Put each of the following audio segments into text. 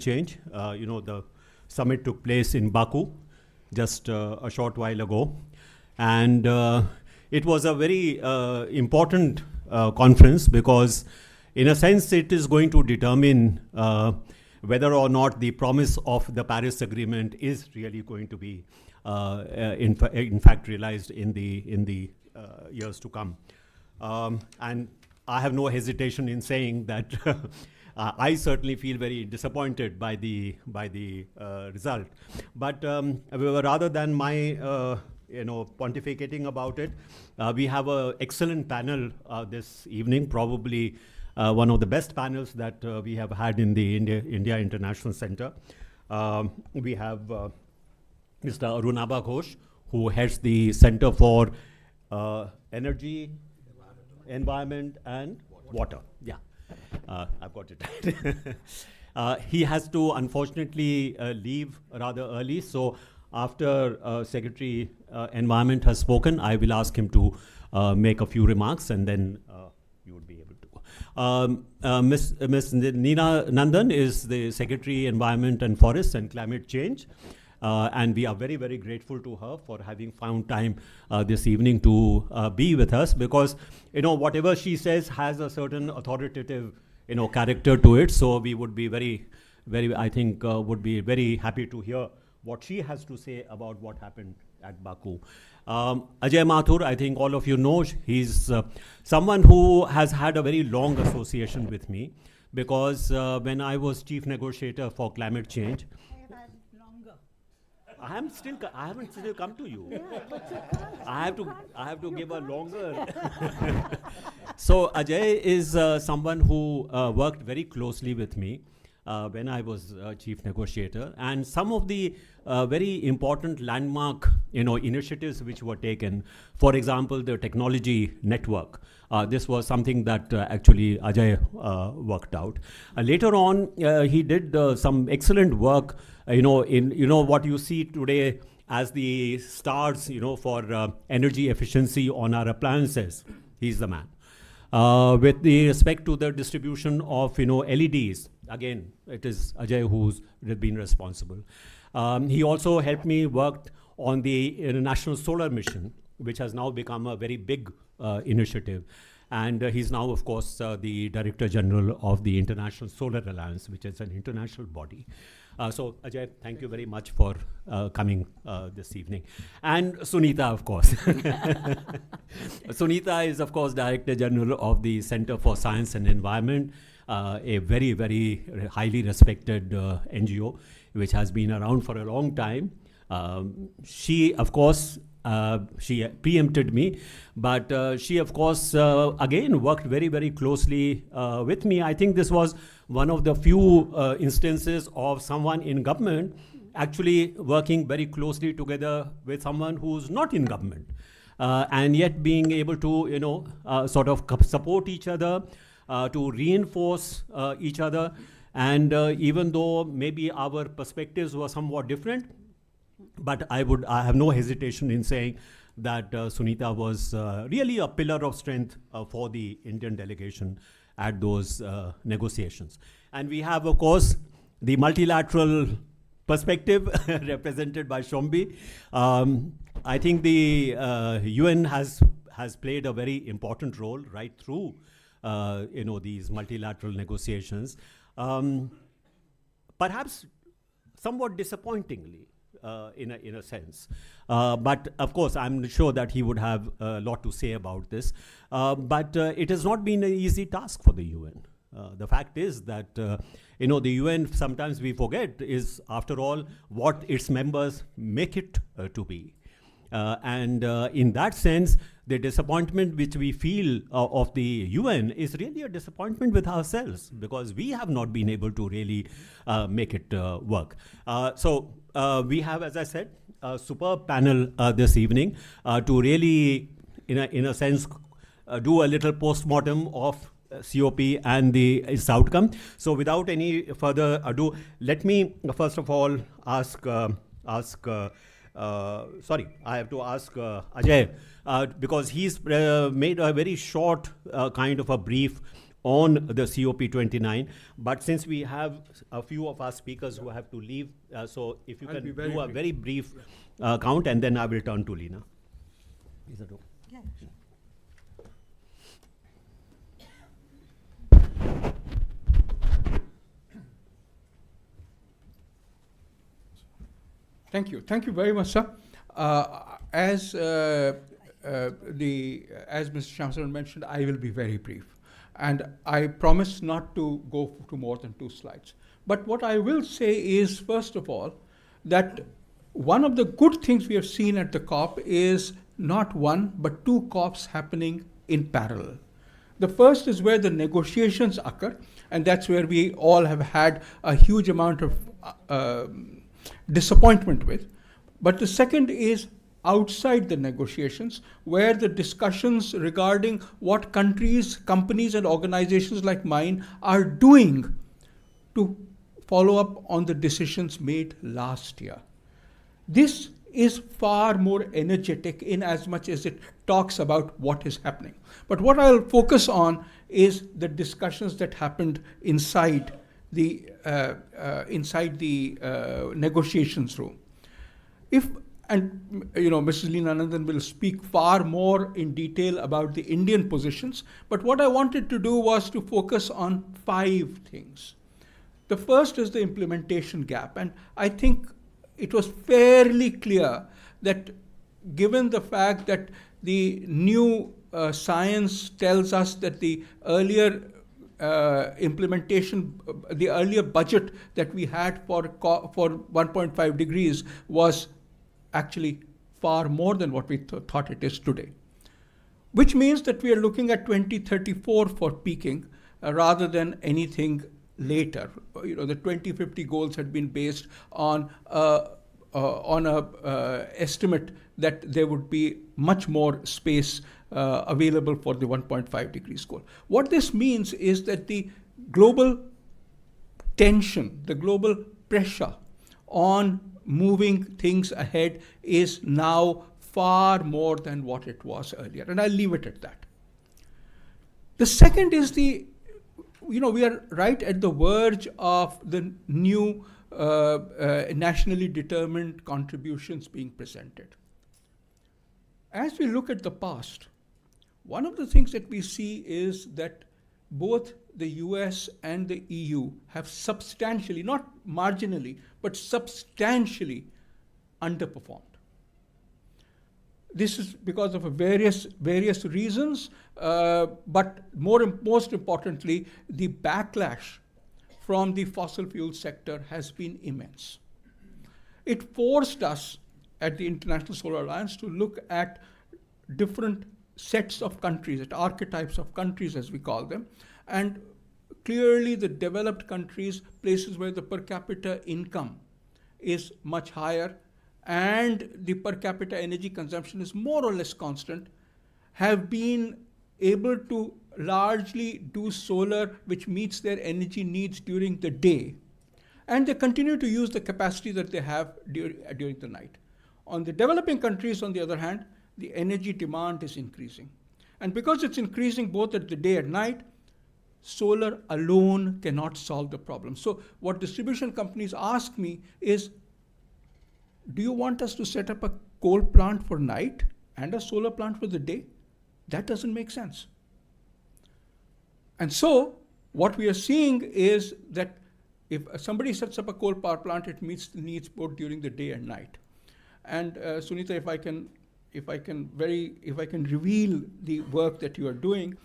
change. The summit took place in Baku just a short while ago. And it was a very important conference because, in a sense, it is going to determine whether or not the promise of the Paris Agreement is really going to be, in fact, realized in the years to come. And I have no hesitation in saying that I certainly feel very disappointed by the result. But rather than my pontificating about it, we have an excellent panel this evening, probably one of the best panels that we have had in the India International Center. We have Mr. Arunabha Ghosh, who heads the Center for Energy, Environment and Water. Yeah, I've got it right. He has to unfortunately leave rather early, so after Secretary Environment has spoken, I will ask him to make a few remarks, and then you would be able to. Ms. Leena Nandan is the Secretary Environment and Forests and Climate Change. And we are very, very grateful to her for having found time this evening to be with us, because whatever she says has a certain authoritative character to it. So we would be very, I think, would be very happy to hear what she has to say about what happened at Baku. Ajay Mathur, I think all of you know, he's someone who has had a very long association with me, because when I was chief negotiator for climate change, I haven't still come to you. Yeah, I have to give a longer. So Ajay is someone who worked very closely with me when I was chief negotiator, and some of the very important landmark initiatives which were taken. For example, the technology network. This was something that actually Ajay worked out. Later on, he did some excellent work. In what you see today as the stars, for energy efficiency on our appliances. He's the man. With the respect to the distribution of LEDs, again, it is Ajay who's been responsible. He also helped me work on the International Solar Mission, which has now become a very big initiative. And he's now, of course, the Director General of the International Solar Alliance, which is an international body. So, Ajay, thank you very much for coming this evening. And Sunita, of course. Sunita is, of course, Director General of the Center for Science and Environment, a very, very highly respected NGO, which has been around for a long time. She, of course, she preempted me, but she, of course, again, worked very, very closely with me. I think this was one of the few instances of someone in government actually working very closely together with someone who's not in government, and yet being able to, sort of support each other, to reinforce each other. And even though maybe our perspectives were somewhat different, but I have no hesitation in saying that Sunita was really a pillar of strength for the Indian delegation at those negotiations. And we have, of course, the multilateral perspective represented by Shombi. I think the UN has played a very important role right through these multilateral negotiations. Perhaps somewhat disappointingly, in a sense. But of course, I'm sure that he would have a lot to say about this. But it has not been an easy task for the UN. The fact is that, the UN, sometimes we forget, is, after all, what its members make it to be. And in that sense, the disappointment which we feel of the UN is really a disappointment with ourselves, because we have not been able to really make it work. So we have, as I said, a superb panel this evening to really, in a sense, do a little post-mortem of COP and its outcome. So without any further ado, let me first of all ask sorry, I have to ask Ajay, because he's made a very short kind of a brief on the COP29. But since we have a few of our speakers who have to leave, so if you I'll can be very do a brief. very brief count, and then I will turn to Leena. Is that okay? Yeah. Thank you. Thank you very much, sir. As Mr. Shyam mentioned, I will be very brief. And I promise not to go to more than 2 slides. But what I will say is, first of all, that one of the good things we have seen at the COP is not 1, but 2 COPs happening in parallel. The first is where the negotiations occur, and that's where we all have had a huge amount of disappointment with. But the second is outside the negotiations, where the discussions regarding what countries, companies, and organizations like mine are doing to follow up on the decisions made last year. This is far more energetic in as much as it talks about what is happening. But what I'll focus on is the discussions that happened inside the negotiations room. Mrs. Leena Nandan will speak far more in detail about the Indian positions, but what I wanted to do was to focus on 5 things. The first is the implementation gap, and I think it was fairly clear that given the fact that the new science tells us that the earlier the earlier budget that we had for 1.5 degrees was actually far more than what we thought it is today. Which means that we are looking at 2034 for peaking rather than anything later. The 2050 goals had been based on estimate that there would be much more space available for the 1.5 degrees goal. What this means is that the global tension, the global pressure on moving things ahead is now far more than what it was earlier, and I'll leave it at that. The second is we are right at the verge of the new nationally determined contributions being presented. As we look at the past, one of the things that we see is that both the US and the EU have substantially, not marginally, but substantially underperformed. This is because of various reasons, but most importantly, the backlash from the fossil fuel sector has been immense. It forced us at the International Solar Alliance to look at different sets of countries, at archetypes of countries as we call them, and clearly the developed countries, places where the per capita income is much higher and the per capita energy consumption is more or less constant, have been able to largely do solar which meets their energy needs during the day, and they continue to use the capacity that they have during the night. On the developing countries, on the other hand, the energy demand is increasing. And because it's increasing both at the day and night, solar alone cannot solve the problem. So what distribution companies ask me is, do you want us to set up a coal plant for night and a solar plant for the day? That doesn't make sense. And so what we are seeing is that if somebody sets up a coal power plant, it meets the needs both during the day and night. And Sunita, if I can reveal the work that you are doing,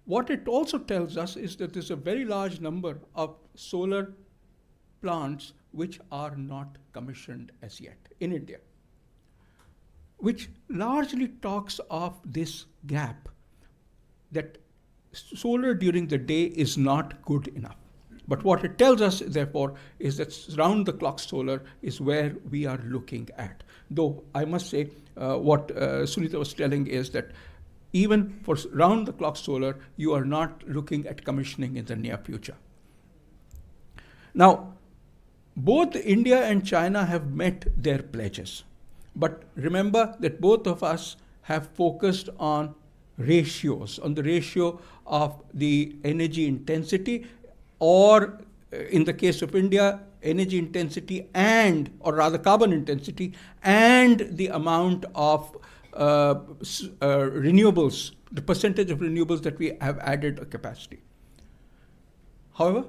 what it also tells us is that there's a very large number of solar plants which are not commissioned as yet in India, which largely talks of this gap that solar during the day is not good enough. But what it tells us, therefore, is that round-the-clock solar is where we are looking at. Though I must say, what Sunita was telling is that even for round-the-clock solar, you are not looking at commissioning in the near future. Now, both India and China have met their pledges. But remember that both of us have focused on ratios, on the ratio of the energy intensity, or in the case of India, energy intensity and, or rather carbon intensity, and the amount of renewables, the percentage of renewables that we have added a capacity. However,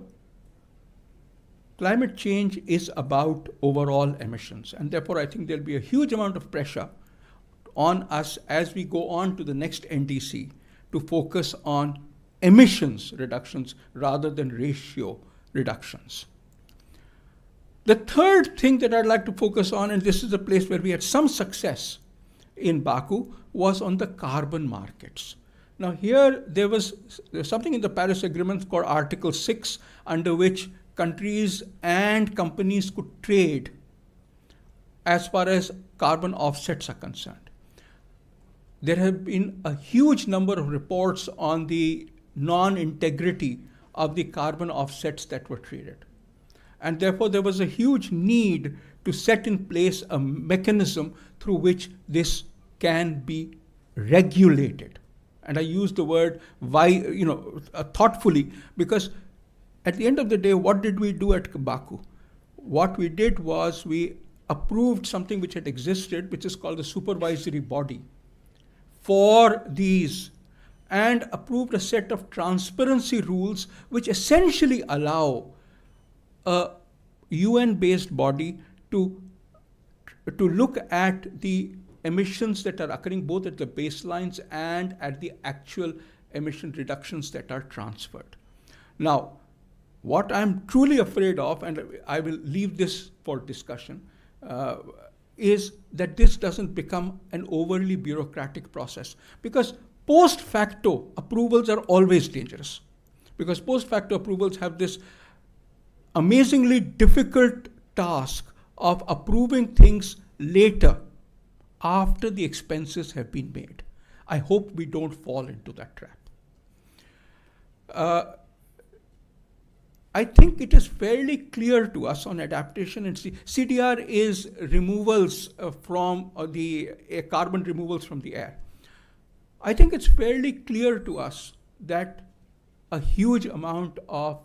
climate change is about overall emissions, and therefore I think there'll be a huge amount of pressure on us as we go on to the next NDC to focus on emissions reductions rather than ratio reductions. The third thing that I'd like to focus on, and this is a place where we had some success in Baku, was on the carbon markets. Now here there's something in the Paris Agreement called Article 6, under which countries and companies could trade as far as carbon offsets are concerned. There have been a huge number of reports on the non-integrity of the carbon offsets that were traded. And therefore there was a huge need to set in place a mechanism through which this can be regulated. And I use the word thoughtfully, because at the end of the day, what did we do at Baku? What we did was we approved something which had existed, which is called the supervisory body for these, and approved a set of transparency rules which essentially allow a UN-based body to look at the emissions that are occurring both at the baselines and at the actual emission reductions that are transferred. Now, what I'm truly afraid of, and I will leave this for discussion, is that this doesn't become an overly bureaucratic process, because post facto approvals are always dangerous, because post facto approvals have this amazingly difficult task of approving things later after the expenses have been made. I hope we don't fall into that trap. I think it is fairly clear to us on adaptation, and CDR is removals from carbon removals from the air. I think it's fairly clear to us that a huge amount of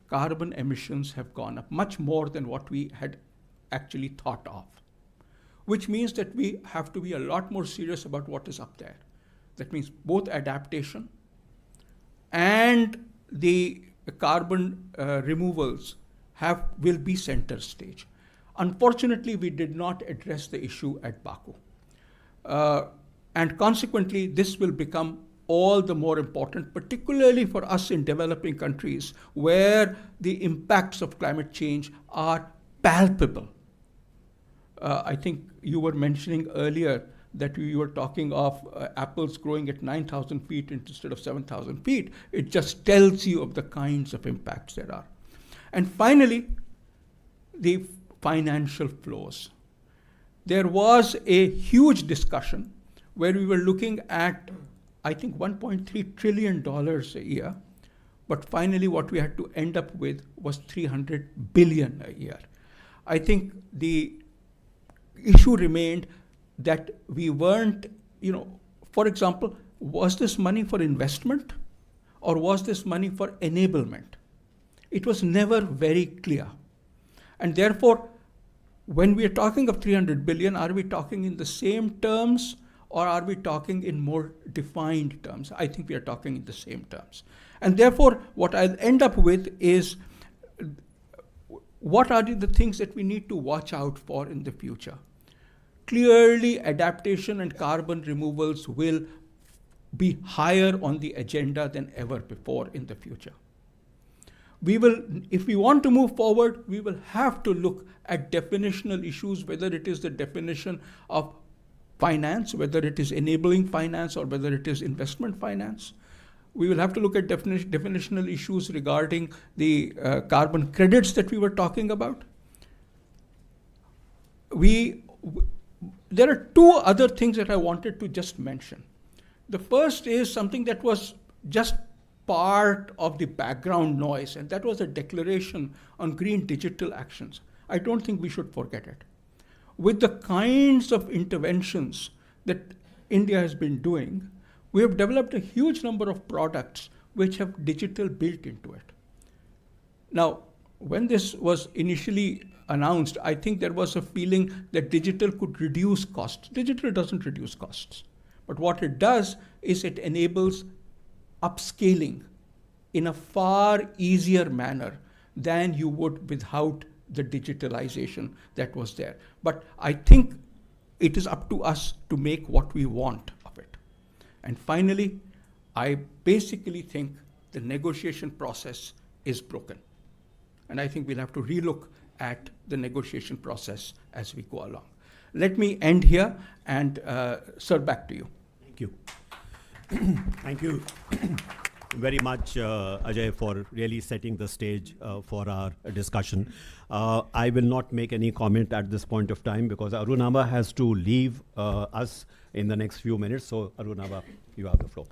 carbon emissions have gone up, much more than what we had actually thought of, which means that we have to be a lot more serious about what is up there. That means both adaptation and the carbon removals will be center stage. Unfortunately, we did not address the issue at Baku. And consequently, this will become all the more important, particularly for us in developing countries where the impacts of climate change are palpable. I think you were mentioning earlier that you were talking of apples growing at 9,000 feet instead of 7,000 feet. It just tells you of the kinds of impacts there are. And finally, the financial flows. There was a huge discussion where we were looking at, I think, $1.3 trillion a year, but finally what we had to end up with was $300 billion a year. I think the issue remained that we weren't, for example, was this money for investment or was this money for enablement? It was never very clear. And therefore, when we are talking of 300 billion, are we talking in the same terms or are we talking in more defined terms? I think we are talking in the same terms. And therefore, what I'll end up with is, what are the things that we need to watch out for in the future? Clearly, adaptation and carbon removals will be higher on the agenda than ever before in the future. We will, if we want to move forward, we will have to look at definitional issues, whether it is the definition of finance, whether it is enabling finance, or whether it is investment finance. We will have to look at definitional issues regarding the carbon credits that we were talking about. There are two other things that I wanted to just mention. The first is something that was just part of the background noise, and that was a declaration on green digital actions. I don't think we should forget it. With the kinds of interventions that India has been doing, We have developed a huge number of products which have digital built into it. Now, when this was initially announced, I think there was a feeling that digital could reduce costs. Digital doesn't reduce costs. But what it does is it enables upscaling in a far easier manner than you would without the digitalization that was there. But I think it is up to us to make what we want of it. And finally, I basically think the negotiation process is broken. And I think we'll have to relook at the negotiation process as we go along. Let me end here and sir, back to you. Thank you. Thank you very much, Ajay, for really setting the stage for our discussion. I will not make any comment at this point of time because Arunabha has to leave us in the next few minutes. So, Arunabha, you have the floor.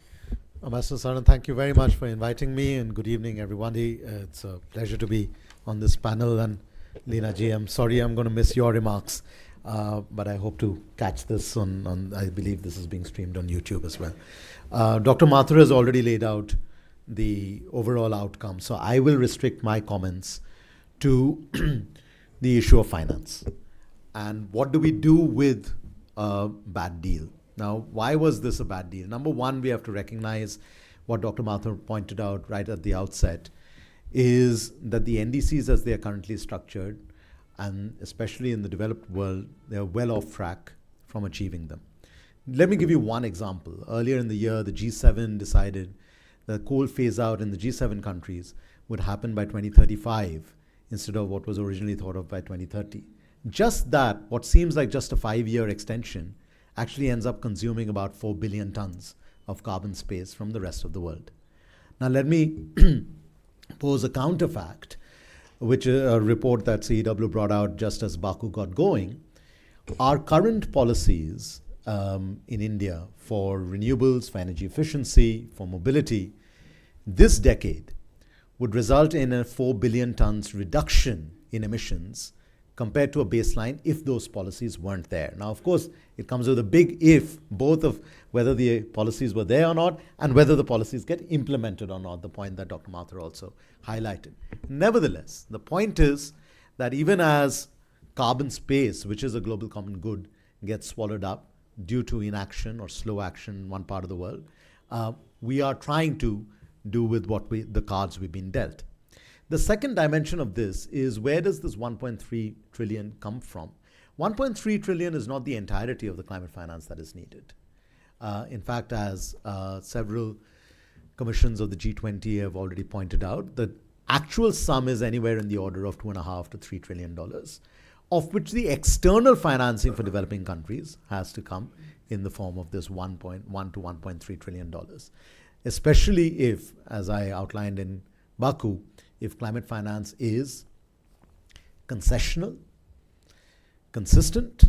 Ambassador Saran, thank you very much for inviting me, and good evening, everybody. It's a pleasure to be on this panel. And Leena ji, I'm sorry I'm going to miss your remarks, but I hope to catch this on I believe this is being streamed on YouTube as well. Dr. Mathur has already laid out the overall outcome, so I will restrict my comments to the issue of finance. And what do we do with a bad deal? Now, why was this a bad deal? Number one, we have to recognize what Dr. Mathur pointed out right at the outset, is that the NDCs as they are currently structured, and especially in the developed world, they're well off track from achieving them. Let me give you one example. Earlier in the year, the G7 decided that coal phase out in the G7 countries would happen by 2035 instead of what was originally thought of by 2030. Just that, what seems like just a 5-year extension, actually ends up consuming about 4 billion tons of carbon space from the rest of the world. Now let me pose a counterfact, which is a report that CEW brought out just as Baku got going. Our current policies in India for renewables, for energy efficiency, for mobility, this decade would result in a 4 billion tons reduction in emissions compared to a baseline if those policies weren't there. Now, of course, it comes with a big if, both of whether the policies were there or not and whether the policies get implemented or not, the point that Dr. Mathur also highlighted. Nevertheless, the point is that even as carbon space, which is a global common good, gets swallowed up due to inaction or slow action in one part of the world, we are trying to do with the cards we've been dealt. The second dimension of this is, where does this 1.3 trillion come from? 1.3 trillion is not the entirety of the climate finance that is needed. In fact, as several commissions of the G20 have already pointed out, the actual sum is anywhere in the order of $2.5 to $3 trillion, of which the external financing for developing countries has to come in the form of this $1.1 to $1.3 trillion. Especially if, as I outlined in Baku, if climate finance is concessional, consistent,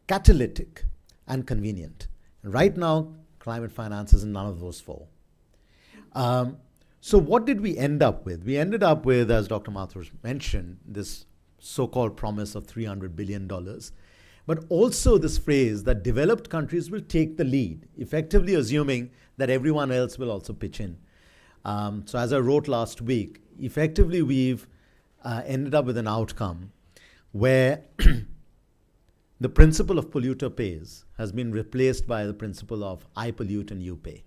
catalytic, and convenient. Right now, climate finance is in none of those four. So what did we end up with? We ended up with, as Dr. Mathur mentioned, this so-called promise of $300 billion, but also this phrase that developed countries will take the lead, effectively assuming that everyone else will also pitch in. So as I wrote last week, effectively we've ended up with an outcome where the principle of polluter pays has been replaced by the principle of I pollute and you pay.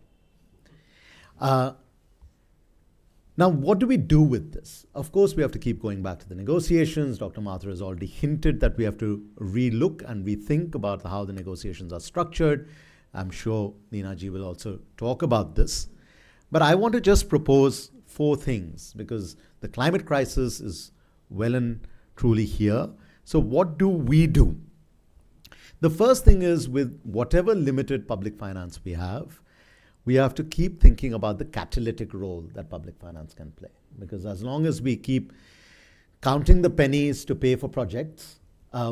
Now, what do we do with this? Of course, we have to keep going back to the negotiations. Dr. Mathur has already hinted that we have to relook and rethink about how the negotiations are structured. I'm sure Leena ji will also talk about this. But I want to just propose 4 things, because the climate crisis is well and truly here. So what do we do? The first thing is, with whatever limited public finance we have to keep thinking about the catalytic role that public finance can play. Because as long as we keep counting the pennies to pay for projects,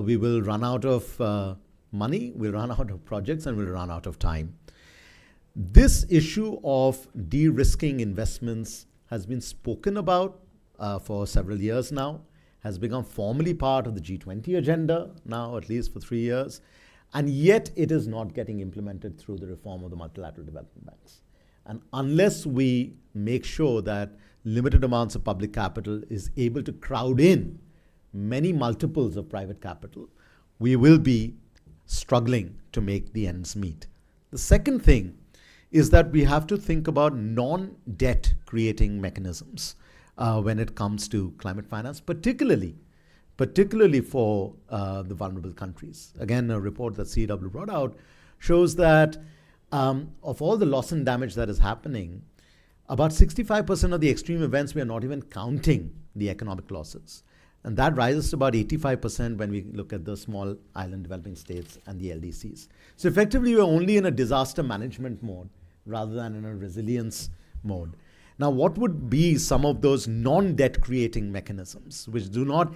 we will run out of money, we'll run out of projects, and we'll run out of time. This issue of de-risking investments has been spoken about for several years now, has become formally part of the G20 agenda now, at least for 3 years. And yet it is not getting implemented through the reform of the multilateral development banks. And unless we make sure that limited amounts of public capital is able to crowd in many multiples of private capital, we will be struggling to make the ends meet. The second thing is that we have to think about non-debt creating mechanisms when it comes to climate finance, particularly for the vulnerable countries. Again, a report that CW brought out shows that of all the loss and damage that is happening, about 65% of the extreme events, we are not even counting the economic losses. And that rises to about 85% when we look at the small island developing states and the LDCs. So effectively, we're only in a disaster management mode rather than in a resilience mode. Now, what would be some of those non-debt creating mechanisms which do not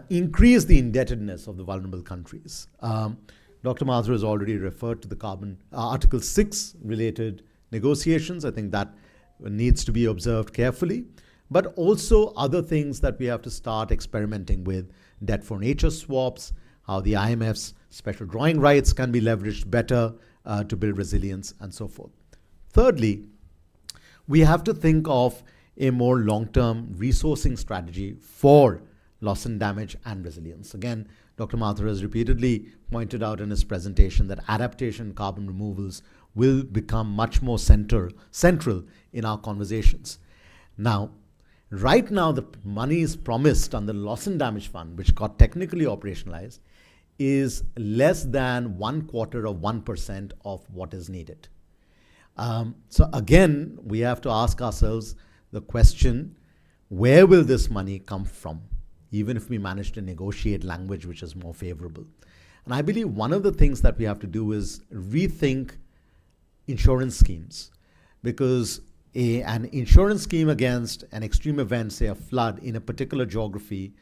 increase the indebtedness of the vulnerable countries? Dr. Mathur has already referred to the Article 6 related negotiations. I think that needs to be observed carefully. But also other things that we have to start experimenting with, debt for nature swaps, how the IMF's special drawing rights can be leveraged better to build resilience, and so forth. Thirdly, we have to think of a more long-term resourcing strategy for loss and damage and resilience. Again, Dr. Mathur has repeatedly pointed out in his presentation that adaptation, carbon removals will become much more central in our conversations. Now, right now, the money is promised on the Loss and Damage Fund, which got technically operationalized, is less than 0.25% of what is needed. So again, we have to ask ourselves the question, where will this money come from, even if we manage to negotiate language which is more favorable? And I believe one of the things that we have to do is rethink insurance schemes, because an insurance scheme against an extreme event, say a flood in a particular geography,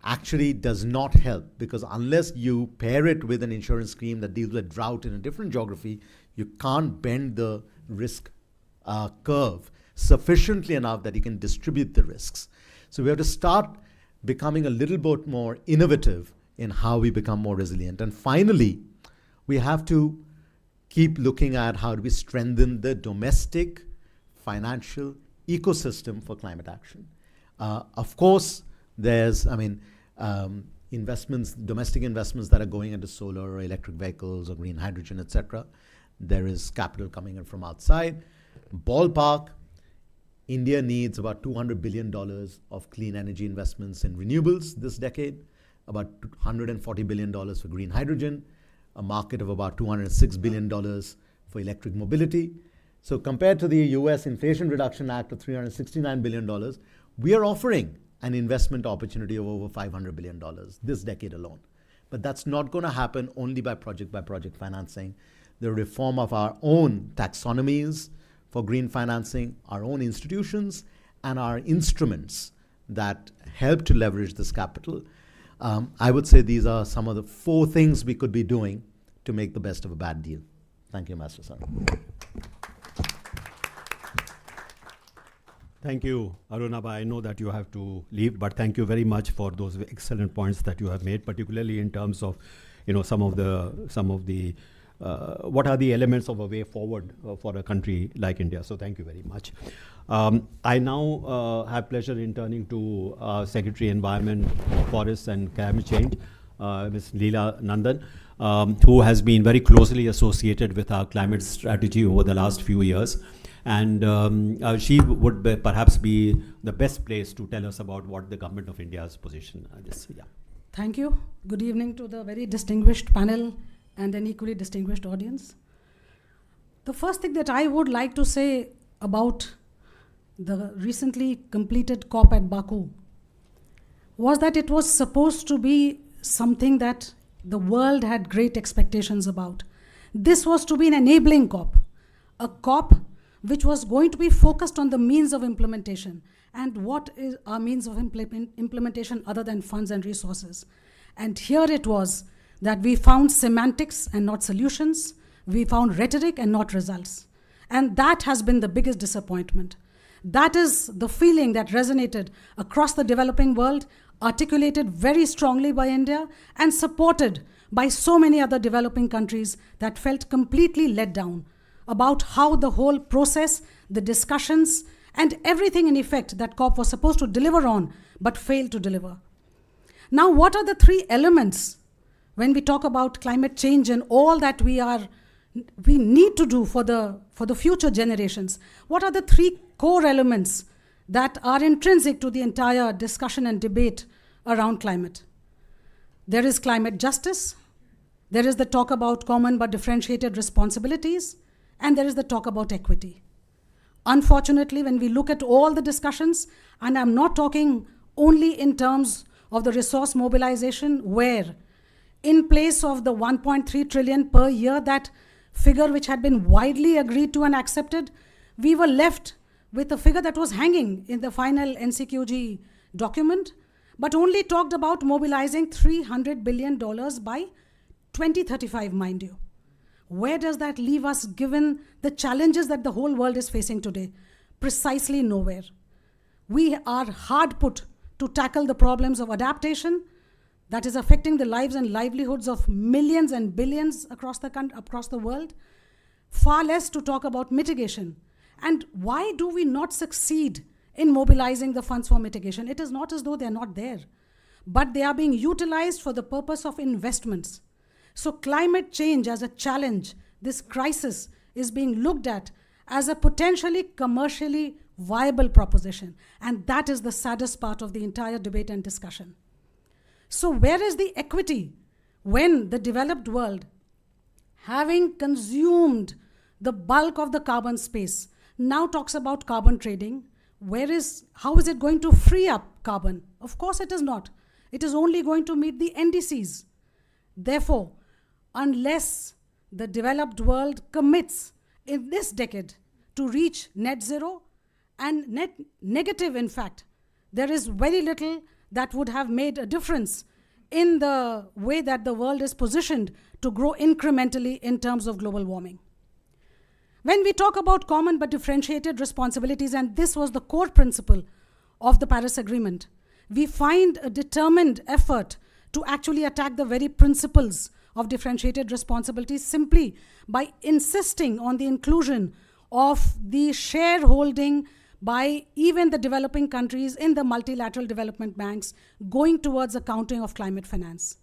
actually does not help, because unless you pair it with an insurance scheme that deals with drought in a different geography, you can't bend the risk curve sufficiently enough that you can distribute the risks. So we have to start becoming a little bit more innovative in how we become more resilient. And finally, we have to keep looking at how do we strengthen the domestic financial ecosystem for climate action. Of course, there's, domestic investments that are going into solar or electric vehicles or green hydrogen, etc. There is capital coming in from outside. Ballpark, India needs about $200 billion of clean energy investments in renewables this decade, about $140 billion for green hydrogen, a market of about $206 billion for electric mobility. So compared to the US Inflation Reduction Act of $369 billion, we are offering an investment opportunity of over $500 billion this decade alone. But that's not going to happen only by project financing. The reform of our own taxonomies for green financing, our own institutions, and our instruments that help to leverage this capital. I would say these are some of the 4 things we could be doing to make the best of a bad deal. Thank you, Master Saran. Thank you, Arunabha. I know that you have to leave, but thank you very much for those excellent points that you have made, particularly in terms of, some of the what are the elements of a way forward for a country like India. So thank you very much. I now have pleasure in turning to Secretary Environment, Forests and Climate Change, Ms. Leena Nandan, who has been very closely associated with our climate strategy over the last few years. And she would perhaps be the best place to tell us about what the Government of India's position is. Yeah. Thank you. Good evening to the very distinguished panel and an equally distinguished audience. The first thing that I would like to say about the recently completed COP at Baku was that it was supposed to be something that the world had great expectations about. This was to be an enabling COP, a COP which was going to be focused on the means of implementation. And what is our means of implementation other than funds and resources? And here it was that we found semantics and not solutions. We found rhetoric and not results. And that has been the biggest disappointment. That is the feeling that resonated across the developing world, articulated very strongly by India and supported by so many other developing countries that felt completely let down about how the whole process, the discussions, and everything in effect that COP was supposed to deliver on but failed to deliver. Now, what are the three elements when we talk about climate change and all that we need to do for the future generations? What are the three core elements that are intrinsic to the entire discussion and debate around climate? There is climate justice, there is the talk about common but differentiated responsibilities, and there is the talk about equity. Unfortunately, when we look at all the discussions, and I'm not talking only in terms of the resource mobilization, where in place of the 1.3 trillion per year, that figure which had been widely agreed to and accepted, we were left with a figure that was hanging in the final NCQG document, but only talked about mobilizing $300 billion by 2035, mind you. Where does that leave us given the challenges that the whole world is facing today? Precisely nowhere. We are hard put to tackle the problems of adaptation that is affecting the lives and livelihoods of millions and billions across the world. Far less to talk about mitigation. And why do we not succeed in mobilizing the funds for mitigation? It is not as though they are not there, but they are being utilized for the purpose of investments. So climate change as a challenge, this crisis, is being looked at as a potentially commercially viable proposition. And that is the saddest part of the entire debate and discussion. So where is the equity when the developed world, having consumed the bulk of the carbon space, now talks about carbon trading? How is it going to free up carbon? Of course it is not. It is only going to meet the NDCs. Therefore, unless the developed world commits in this decade to reach net zero and net negative, in fact, there is very little that would have made a difference in the way that the world is positioned to grow incrementally in terms of global warming. When we talk about common but differentiated responsibilities, and this was the core principle of the Paris Agreement, we find a determined effort to actually attack the very principles of differentiated responsibilities simply by insisting on the inclusion of the shareholding by even the developing countries in the multilateral development banks going towards accounting of climate finance.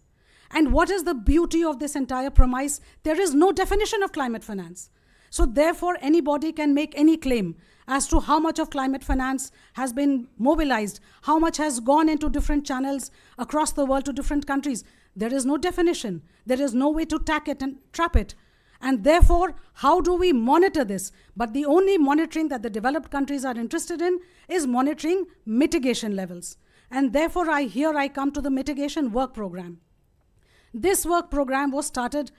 And what is the beauty of this entire premise? There is no definition of climate finance. So therefore, anybody can make any claim as to how much of climate finance has been mobilized, how much has gone into different channels across the world to different countries. There is no definition. There is no way to track it and trap it. And therefore, how do we monitor this? But the only monitoring that the developed countries are interested in is monitoring mitigation levels. And therefore, I come to the mitigation work program. This work program was started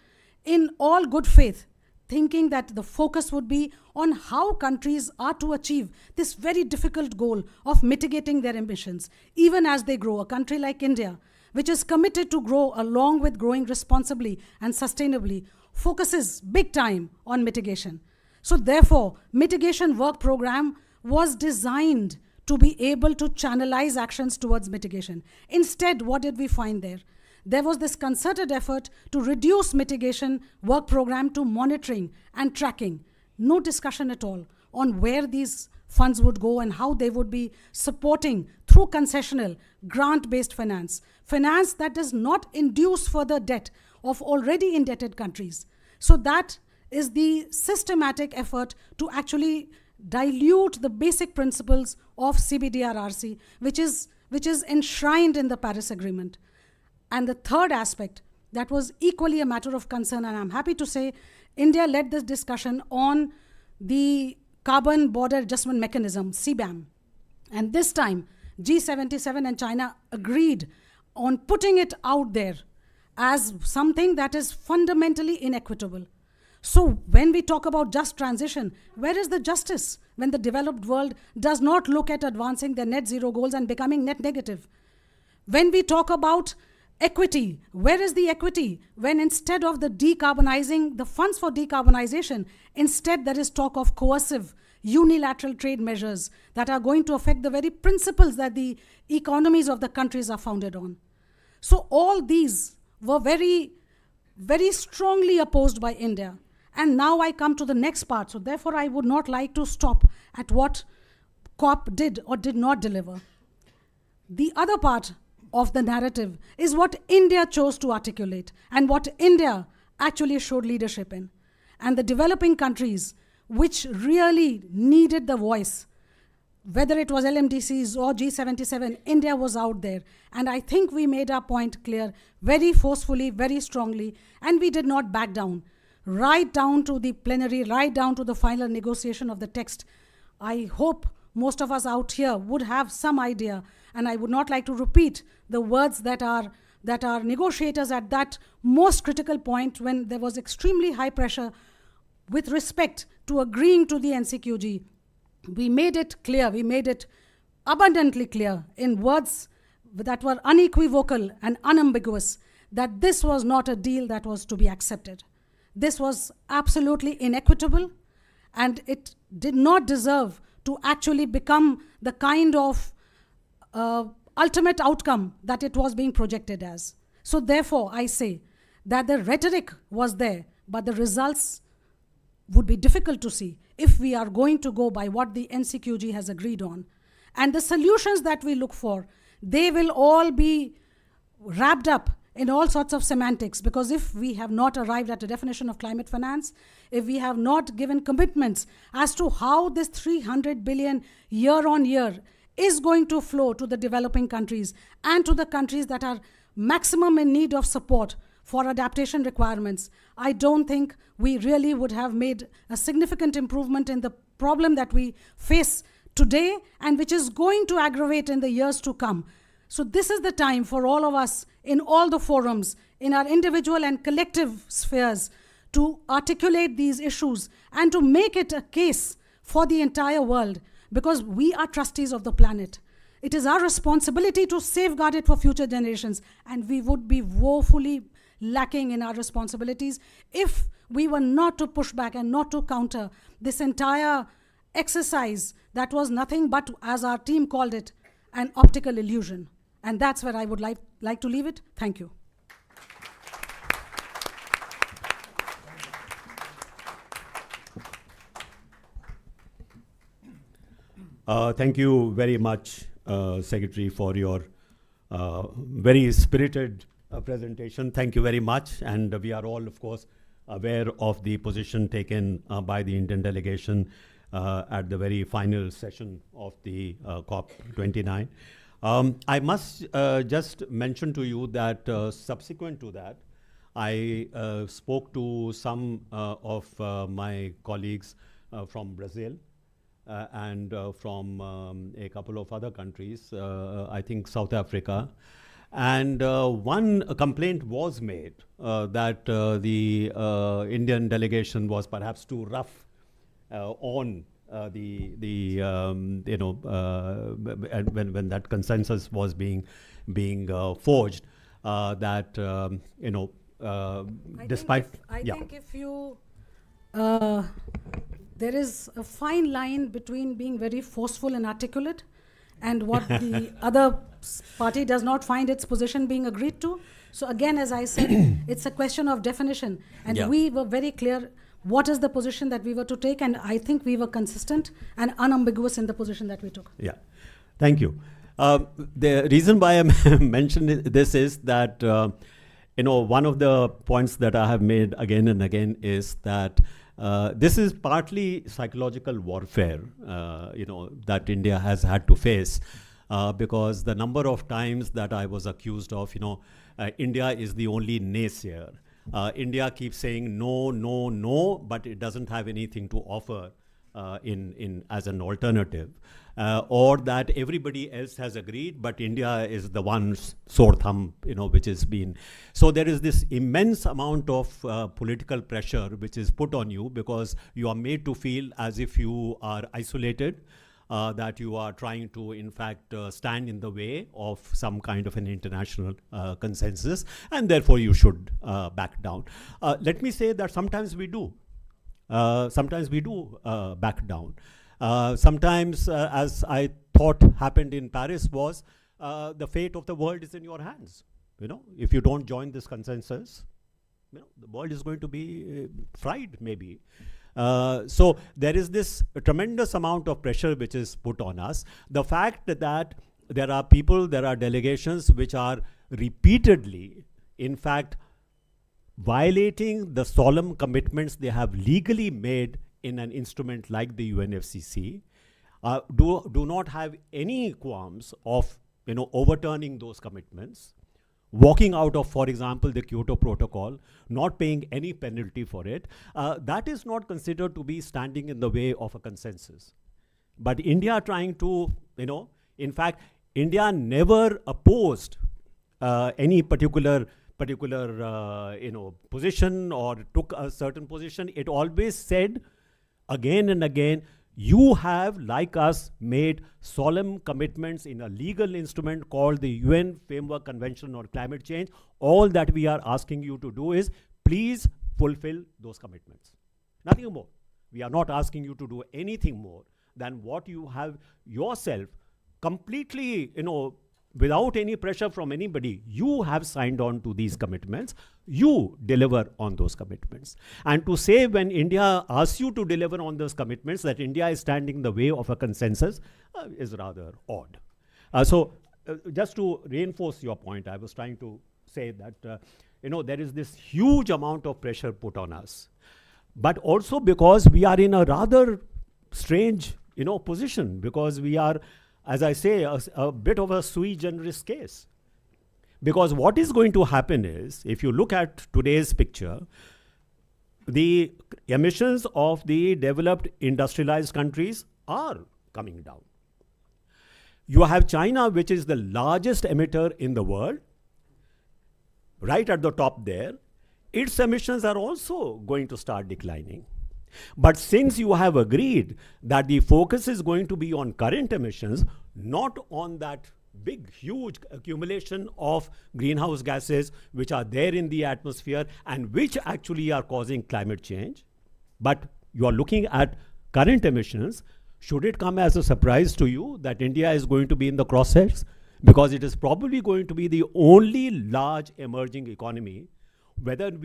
in all good faith, thinking that the focus would be on how countries are to achieve this very difficult goal of mitigating their emissions, even as they grow. A country like India, which is committed to grow along with growing responsibly and sustainably, focuses big time on mitigation. So therefore, mitigation work program was designed to be able to channelize actions towards mitigation. Instead, what did we find there? There was this concerted effort to reduce mitigation work program to monitoring and tracking. No discussion at all on where these funds would go and how they would be supporting through concessional, grant-based finance. Finance that does not induce further debt of already indebted countries. So that is the systematic effort to actually dilute the basic principles of CBDRRC, which is enshrined in the Paris Agreement. And the third aspect that was equally a matter of concern, and I'm happy to say India led this discussion on the Carbon Border Adjustment Mechanism, CBAM. And this time, G77 and China agreed on putting it out there as something that is fundamentally inequitable. So when we talk about just transition, where is the justice when the developed world does not look at advancing their net zero goals and becoming net negative? When we talk about equity, where is the equity when instead of the funds for decarbonization, instead there is talk of coercive unilateral trade measures that are going to affect the very principles that the economies of the countries are founded on. So all these were very, very strongly opposed by India. And now I come to the next part. So therefore, I would not like to stop at what COP did or did not deliver. The other part of the narrative is what India chose to articulate and what India actually showed leadership in. And the developing countries, which really needed the voice, whether it was LMDCs or G77, India was out there. And I think we made our point clear very forcefully, very strongly, and we did not back down. Right down to the plenary, right down to the final negotiation of the text. I hope most of us out here would have some idea, and I would not like to repeat the words that our negotiators at that most critical point when there was extremely high pressure with respect to agreeing to the NCQG. We made it clear, we made it abundantly clear in words that were unequivocal and unambiguous that this was not a deal that was to be accepted. This was absolutely inequitable, and it did not deserve to actually become the kind of ultimate outcome that it was being projected as. So therefore, I say that the rhetoric was there, but the results would be difficult to see if we are going to go by what the NCQG has agreed on. And the solutions that we look for, they will all be wrapped up in all sorts of semantics, because if we have not arrived at a definition of climate finance, if we have not given commitments as to how this 300 billion year on year is going to flow to the developing countries and to the countries that are maximum in need of support for adaptation requirements, I don't think we really would have made a significant improvement in the problem that we face today and which is going to aggravate in the years to come. So this is the time for all of us in all the forums, in our individual and collective spheres, to articulate these issues and to make it a case for the entire world, because we are trustees of the planet. It is our responsibility to safeguard it for future generations, and we would be woefully lacking in our responsibilities if we were not to push back and not to counter this entire exercise that was nothing but, as our team called it, an optical illusion. And that's where I would like to leave it. Thank you. Thank you very much, Secretary, for your very spirited presentation. Thank you very much. And we are all, of course, aware of the position taken by the Indian delegation at the very final session of the COP29. I must just mention to you that subsequent to that, I spoke to some of my colleagues from Brazil and from a couple of other countries, I think South Africa. And one complaint was made that the Indian delegation was perhaps too rough on when that consensus was being forged, that despite I think if you there is a fine line between being very forceful and articulate and what the other party does not find its position being agreed to. So again, as I said, it's a question of definition, and we were very clear what is the position that we were to take, and I think we were consistent and unambiguous in the position that we took. Yeah, thank you. The reason why I mentioned this is that one of the points that I have made again and again is that this is partly psychological warfare, that India has had to face, because the number of times that I was accused of, India is the only naysayer. India keeps saying no, no, no, but it doesn't have anything to offer in as an alternative, or that everybody else has agreed, but India is the one sore thumb, which has been. So there is this immense amount of political pressure which is put on you, because you are made to feel as if you are isolated, that you are trying to, in fact, stand in the way of some kind of an international consensus, and therefore you should back down. Let me say that sometimes we do. Sometimes we do back down. Sometimes, as I thought happened in Paris, was the fate of the world is in your hands. If you don't join this consensus, the world is going to be fried, maybe. So there is this tremendous amount of pressure which is put on us. The fact that there are people, there are delegations which are repeatedly, in fact, violating the solemn commitments they have legally made in an instrument like the UNFCCC, do not have any qualms of overturning those commitments, walking out of, for example, the Kyoto Protocol, not paying any penalty for it. That is not considered to be standing in the way of a consensus. But India trying to, in fact, India never opposed any particular position or took a certain position. It always said again and again, you have, like us, made solemn commitments in a legal instrument called the UN Framework Convention on Climate Change. All that we are asking you to do is, please fulfill those commitments. Nothing more. We are not asking you to do anything more than what you have yourself completely, without any pressure from anybody, you have signed on to these commitments. You deliver on those commitments. And to say when India asks you to deliver on those commitments that India is standing in the way of a consensus is rather odd. So just to reinforce your point, I was trying to say that there is this huge amount of pressure put on us. But also because we are in a rather strange position, because we are, as I say, a bit of a sui generis case. Because what is going to happen is, if you look at today's picture, the emissions of the developed industrialized countries are coming down. You have China, which is the largest emitter in the world, right at the top there. Its emissions are also going to start declining. But since you have agreed that the focus is going to be on current emissions, not on that big, huge accumulation of greenhouse gases which are there in the atmosphere and which actually are causing climate change, but you are looking at current emissions, should it come as a surprise to you that India is going to be in the crosshairs? Because it is probably going to be the only large emerging economy, whatever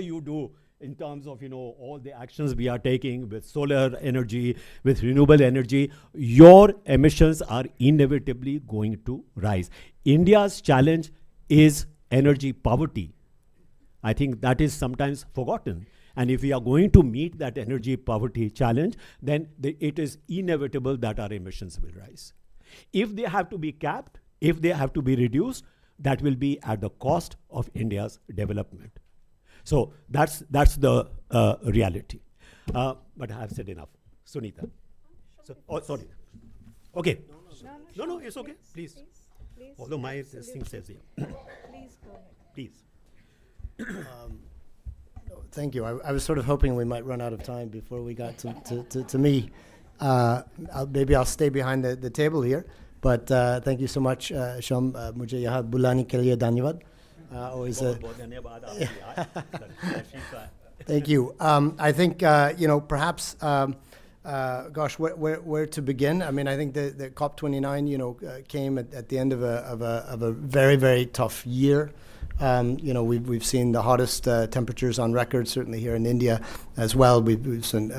you do in terms of all the actions we are taking with solar energy, with renewable energy, your emissions are inevitably going to rise. India's challenge is energy poverty. I think that is sometimes forgotten. And if we are going to meet that energy poverty challenge, then it is inevitable that our emissions will rise. If they have to be capped, if they have to be reduced, that will be at the cost of India's development. So that's the reality. But I have said enough. Sunita. Sorry. Okay. No, it's okay. Please. Although my thing says here. Please go ahead. Please. Thank you. I was sort of hoping we might run out of time before we got to me. Maybe I'll stay behind the table here. But thank you so much, Shyam. Mujhe yahan bulane ke liye dhanyawad. Always Thank you. I think, perhaps, gosh, where to begin? I mean, I think the COP29, came at the end of a very, very tough year. We've seen the hottest temperatures on record, certainly here in India as well. We've seen,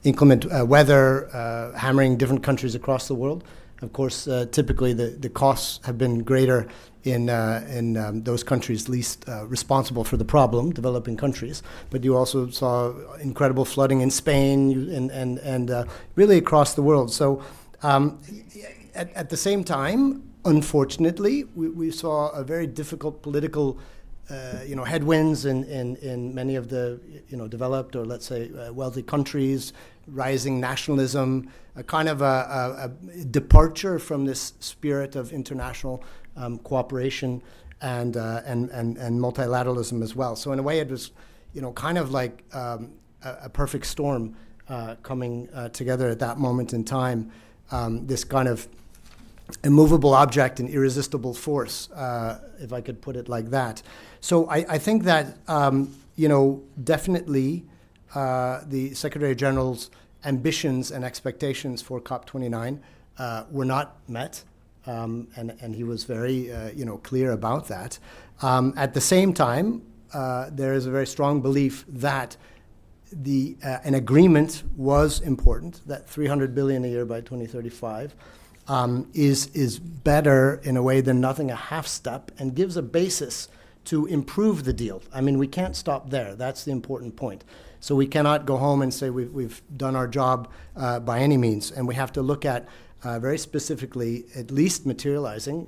inclement weather hammering different countries across the world. Of course, typically the costs have been greater in those countries least responsible for the problem, developing countries. But you also saw incredible flooding in Spain and really across the world. So at the same time, unfortunately, we saw a very difficult political headwinds in many of the developed or let's say wealthy countries, rising nationalism, a kind of a departure from this spirit of international cooperation and multilateralism as well. So in a way, it was kind of like a perfect storm coming together at that moment in time. This kind of immovable object and irresistible force, if I could put it like that. So I think that, definitely the Secretary General's ambitions and expectations for COP29 were not met, and he was very clear about that. At the same time, there is a very strong belief that an agreement was important, that $300 billion a year by 2035 is better in a way than nothing, a half step, and gives a basis to improve the deal. I mean, we can't stop there. That's the important point. So we cannot go home and say we've done our job by any means, and we have to look at very specifically at least materializing,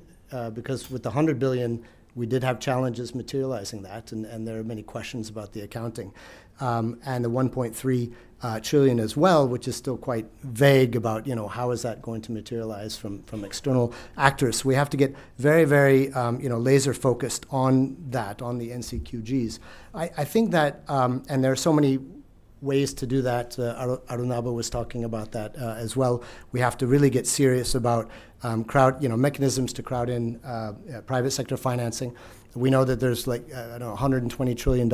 because with the 100 billion, we did have challenges materializing that, and there are many questions about the accounting. And the 1.3 trillion as well, which is still quite vague about, how is that going to materialize from external actors. So we have to get very, very, laser focused on that, on the NCQGs. I think that, and there are so many ways to do that. Arunabha was talking about that as well. We have to really get serious about mechanisms to crowd in private sector financing. We know that there's $120 trillion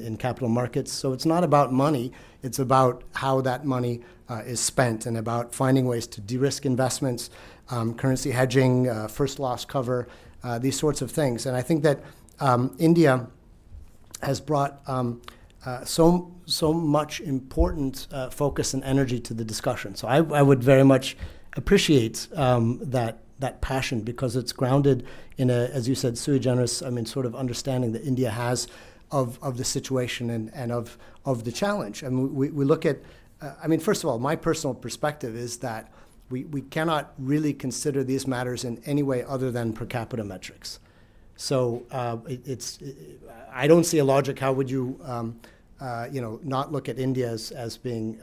in capital markets. So it's not about money. It's about how that money is spent, and about finding ways to de-risk investments, currency hedging, first loss cover, these sorts of things. And I think that India has brought so much important focus and energy to the discussion. So I would very much appreciate that passion, because it's grounded in a, as you said, sui generis, sort of understanding that India has of the situation and of the challenge. And we look at, first of all, my personal perspective is that we cannot really consider these matters in any way other than per capita metrics. So I don't see a logic. How would you, not look at India as being,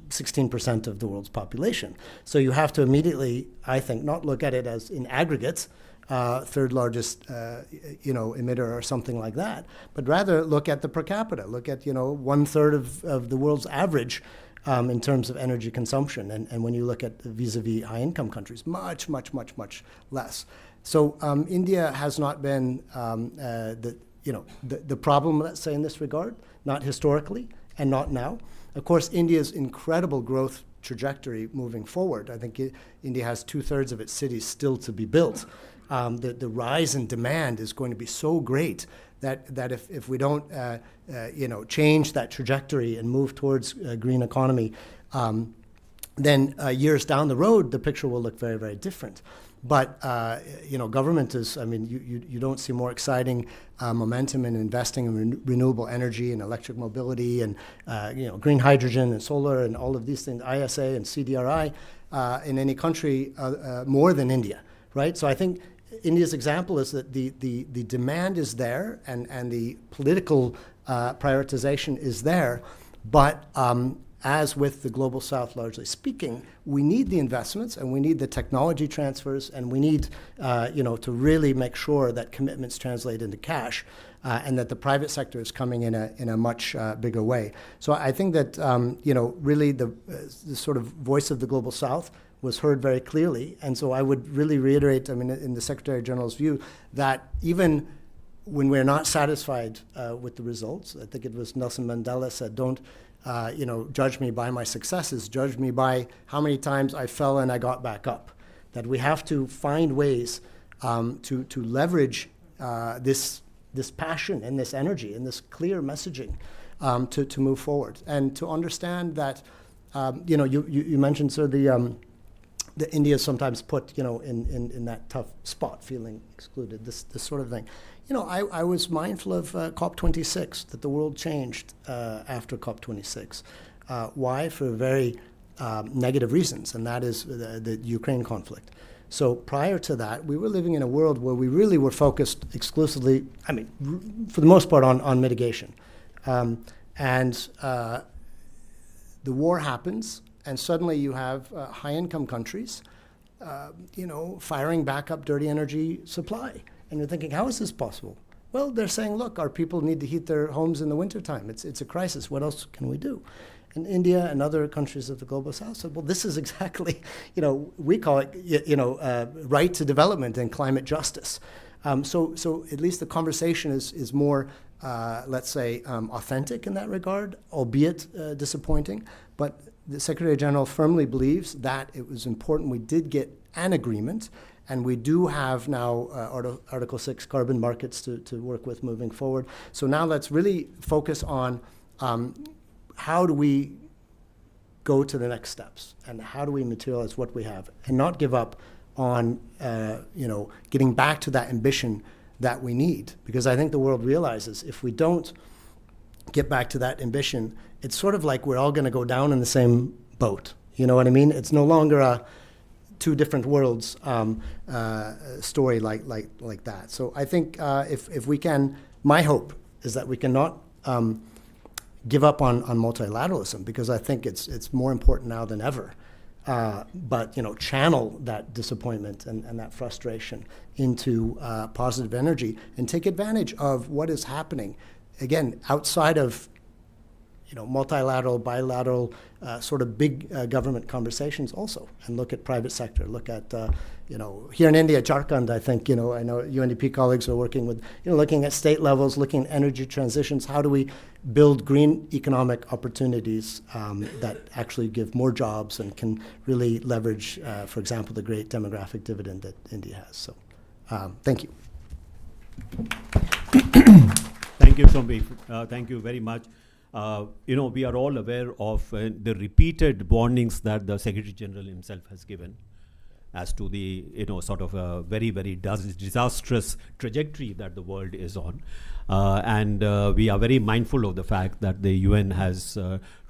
16% of the world's population? So you have to immediately, I think, not look at it as in aggregate, third largest, emitter or something like that, but rather look at the per capita, look at, 1/3 of the world's average in terms of energy consumption. And when you look at vis-a-vis high-income countries, much, much, much, much less. So India has not been the problem, let's say, in this regard, not historically and not now. Of course, India's incredible growth trajectory moving forward. I think India has 2/3 of its cities still to be built. The rise in demand is going to be so great that if we don't change that trajectory and move towards a green economy, then years down the road, the picture will look very, very different. But, government is, you don't see more exciting momentum in investing in renewable energy and electric mobility and, green hydrogen and solar and all of these things, ISA and CDRI, in any country more than India, right? So I think India's example is that the demand is there and the political prioritization is there, but as with the Global South, largely speaking, we need the investments and we need the technology transfers, and we need, to really make sure that commitments translate into cash, and that the private sector is coming in a much bigger way. So I think that, really the sort of voice of the Global South was heard very clearly. And so I would really reiterate, in the Secretary General's view, that even when we're not satisfied with the results, I think it was Nelson Mandela said, don't judge me by my successes, judge me by how many times I fell and I got back up. That we have to find ways to leverage this passion and this energy and this clear messaging to move forward, and to understand that, you mentioned, sir, the India is sometimes put, in that tough spot, feeling excluded, this sort of thing. I was mindful of COP26, that the world changed after COP26. Why? For very negative reasons, and that is the Ukraine conflict. So prior to that, we were living in a world where we really were focused exclusively, for the most part, on mitigation. And the war happens, and suddenly you have high-income countries, firing back up dirty energy supply. And you're thinking, how is this possible? Well, they're saying, look, our people need to heat their homes in the wintertime. It's a crisis. What else can we do? And India and other countries of the Global South said, well, this is exactly, we call it, right to development and climate justice. So at least the conversation is more let's say, authentic in that regard, albeit disappointing. But the Secretary General firmly believes that it was important we did get an agreement, and we do have now Article 6 carbon markets to work with moving forward. So now let's really focus on how do we go to the next steps, and how do we materialize what we have, and not give up on getting back to that ambition that we need. Because I think the world realizes if we don't get back to that ambition, it's sort of like we're all going to go down in the same boat. You know what I mean? It's no longer a two different worlds story like that. So I think if we can, my hope is that we cannot give up on multilateralism, because I think it's more important now than ever. But channel that disappointment and that frustration into positive energy, and take advantage of what is happening, again, outside of multilateral, bilateral, sort of big government conversations also, and look at private sector, look at, here in India, Jharkhand, I think, I know UNDP colleagues are working with, looking at state levels, looking at energy transitions, how do we build green economic opportunities that actually give more jobs and can really leverage, for example, the great demographic dividend that India has. So, thank you. Thank you, Shombi. Thank you very much. We are all aware of the repeated warnings that the Secretary General himself has given as to the, sort of a very, very disastrous trajectory that the world is on. And we are very mindful of the fact that the UN has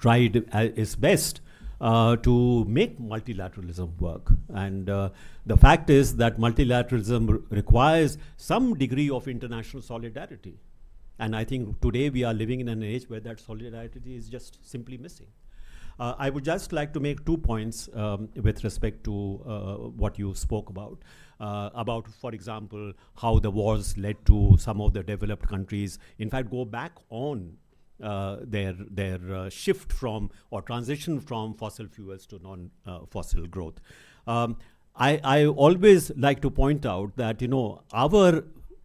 tried its best to make multilateralism work. And the fact is that multilateralism requires some degree of international solidarity. And I think today we are living in an age where that solidarity is just simply missing. I would just like to make 2 points with respect to what you spoke about, for example, how the wars led to some of the developed countries, in fact, go back on their shift from or transition from fossil fuels to non-fossil growth. I always like to point out that, our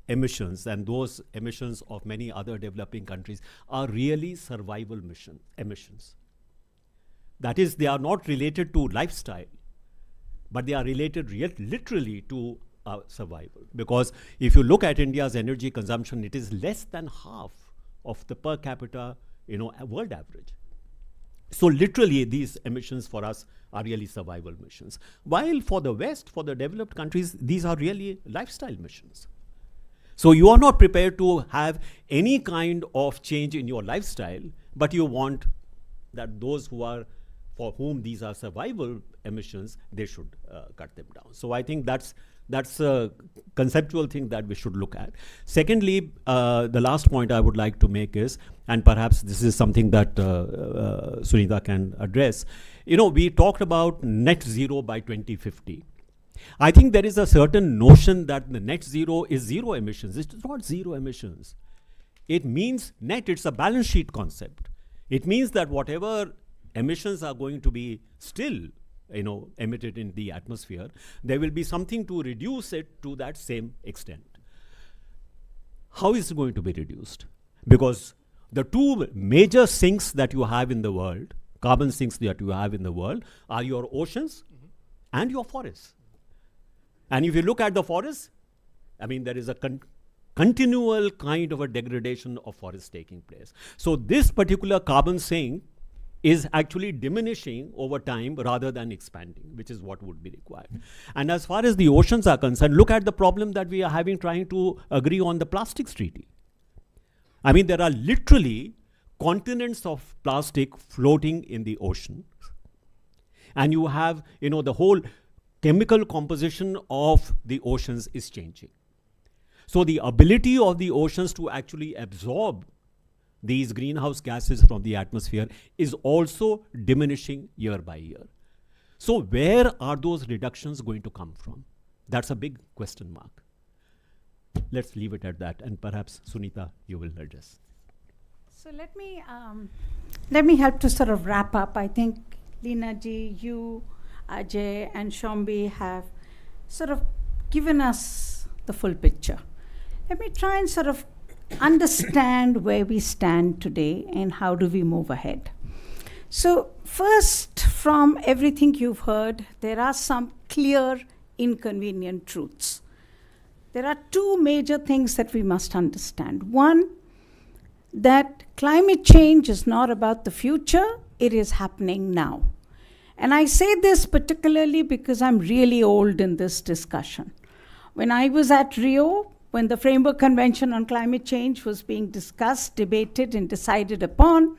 emissions and those emissions of many other developing countries are really survival emissions. That is, they are not related to lifestyle, but they are related literally to survival. Because if you look at India's energy consumption, it is less than half of the per capita, world average. So literally, these emissions for us are really survival emissions. While for the West, for the developed countries, these are really lifestyle emissions. So you are not prepared to have any kind of change in your lifestyle, but you want that those for whom these are survival emissions, they should cut them down. So I think that's a conceptual thing that we should look at. Secondly, the last point I would like to make is, and perhaps this is something that Sunita can address, we talked about net zero by 2050. I think there is a certain notion that the net zero is zero emissions. It's not zero emissions. It means net, it's a balance sheet concept. It means that whatever emissions are going to be still, emitted in the atmosphere, there will be something to reduce it to that same extent. How is it going to be reduced? Because the two major sinks that you have in the world, carbon sinks that you have in the world, are your oceans and your forests. And if you look at the forests, there is a continual kind of a degradation of forests taking place. So this particular carbon sink is actually diminishing over time rather than expanding, which is what would be required. And as far as the oceans are concerned, look at the problem that we are having trying to agree on the plastics treaty. There are literally continents of plastic floating in the ocean. And you have, the whole chemical composition of the oceans is changing. So the ability of the oceans to actually absorb these greenhouse gases from the atmosphere is also diminishing year by year. So where are those reductions going to come from? That's a big question mark. Let's leave it at that, and perhaps Sunita, you will address. So let me help to sort of wrap up. I think Leena ji, you, Ajay, and Shombi have sort of given us the full picture. Let me try and sort of understand where we stand today and how do we move ahead. So first, from everything you've heard, there are some clear, inconvenient truths. There are two major things that we must understand. One, that climate change is not about the future, it is happening now. And I say this particularly because I'm really old in this discussion. When I was at Rio, when the Framework Convention on Climate Change was being discussed, debated, and decided upon,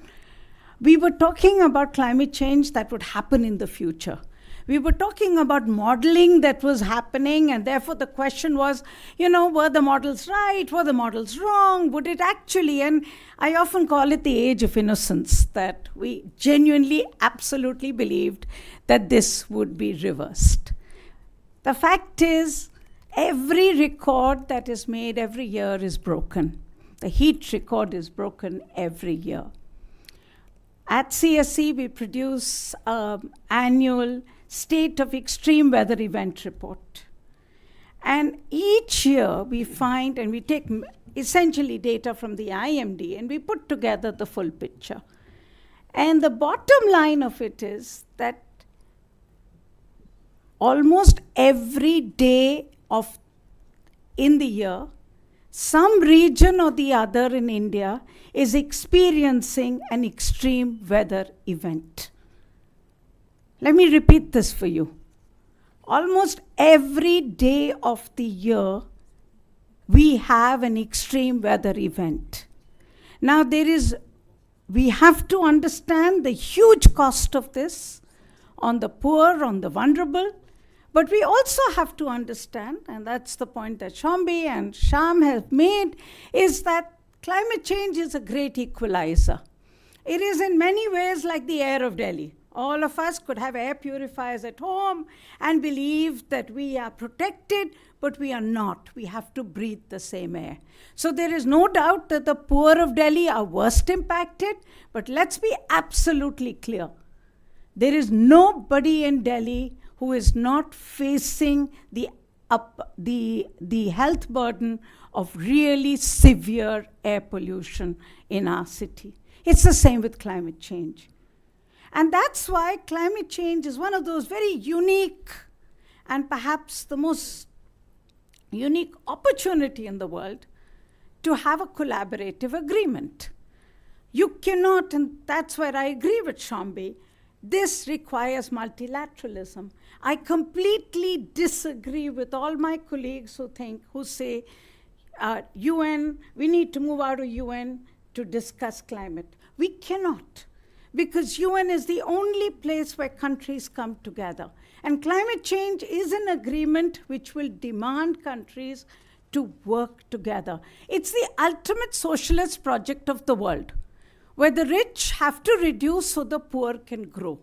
we were talking about climate change that would happen in the future. We were talking about modeling that was happening, and therefore the question was, were the models right? Were the models wrong? Would it actually? And I often call it the age of innocence, that we genuinely, absolutely believed that this would be reversed. The fact is, every record that is made every year is broken. The heat record is broken every year. At CSE, we produce an annual State of Extreme Weather Event report. And each year we find, and we take essentially data from the IMD, and we put together the full picture. And the bottom line of it is that almost every day in the year, some region or the other in India is experiencing an extreme weather event. Let me repeat this for you. Almost every day of the year, we have an extreme weather event. Now, we have to understand the huge cost of this on the poor, on the vulnerable, but we also have to understand, and that's the point that Shombi and Shyam have made, is that climate change is a great equalizer. It is in many ways like the air of Delhi. All of us could have air purifiers at home and believe that we are protected, but we are not. We have to breathe the same air. So there is no doubt that the poor of Delhi are worst impacted, but let's be absolutely clear. There is nobody in Delhi who is not facing the health burden of really severe air pollution in our city. It's the same with climate change. And that's why climate change is one of those very unique and perhaps the most unique opportunity in the world to have a collaborative agreement. You cannot, and that's where I agree with Shombi, this requires multilateralism. I completely disagree with all my colleagues who say, UN, we need to move out of UN to discuss climate. We cannot, because UN is the only place where countries come together. And climate change is an agreement which will demand countries to work together. It's the ultimate socialist project of the world, where the rich have to reduce so the poor can grow.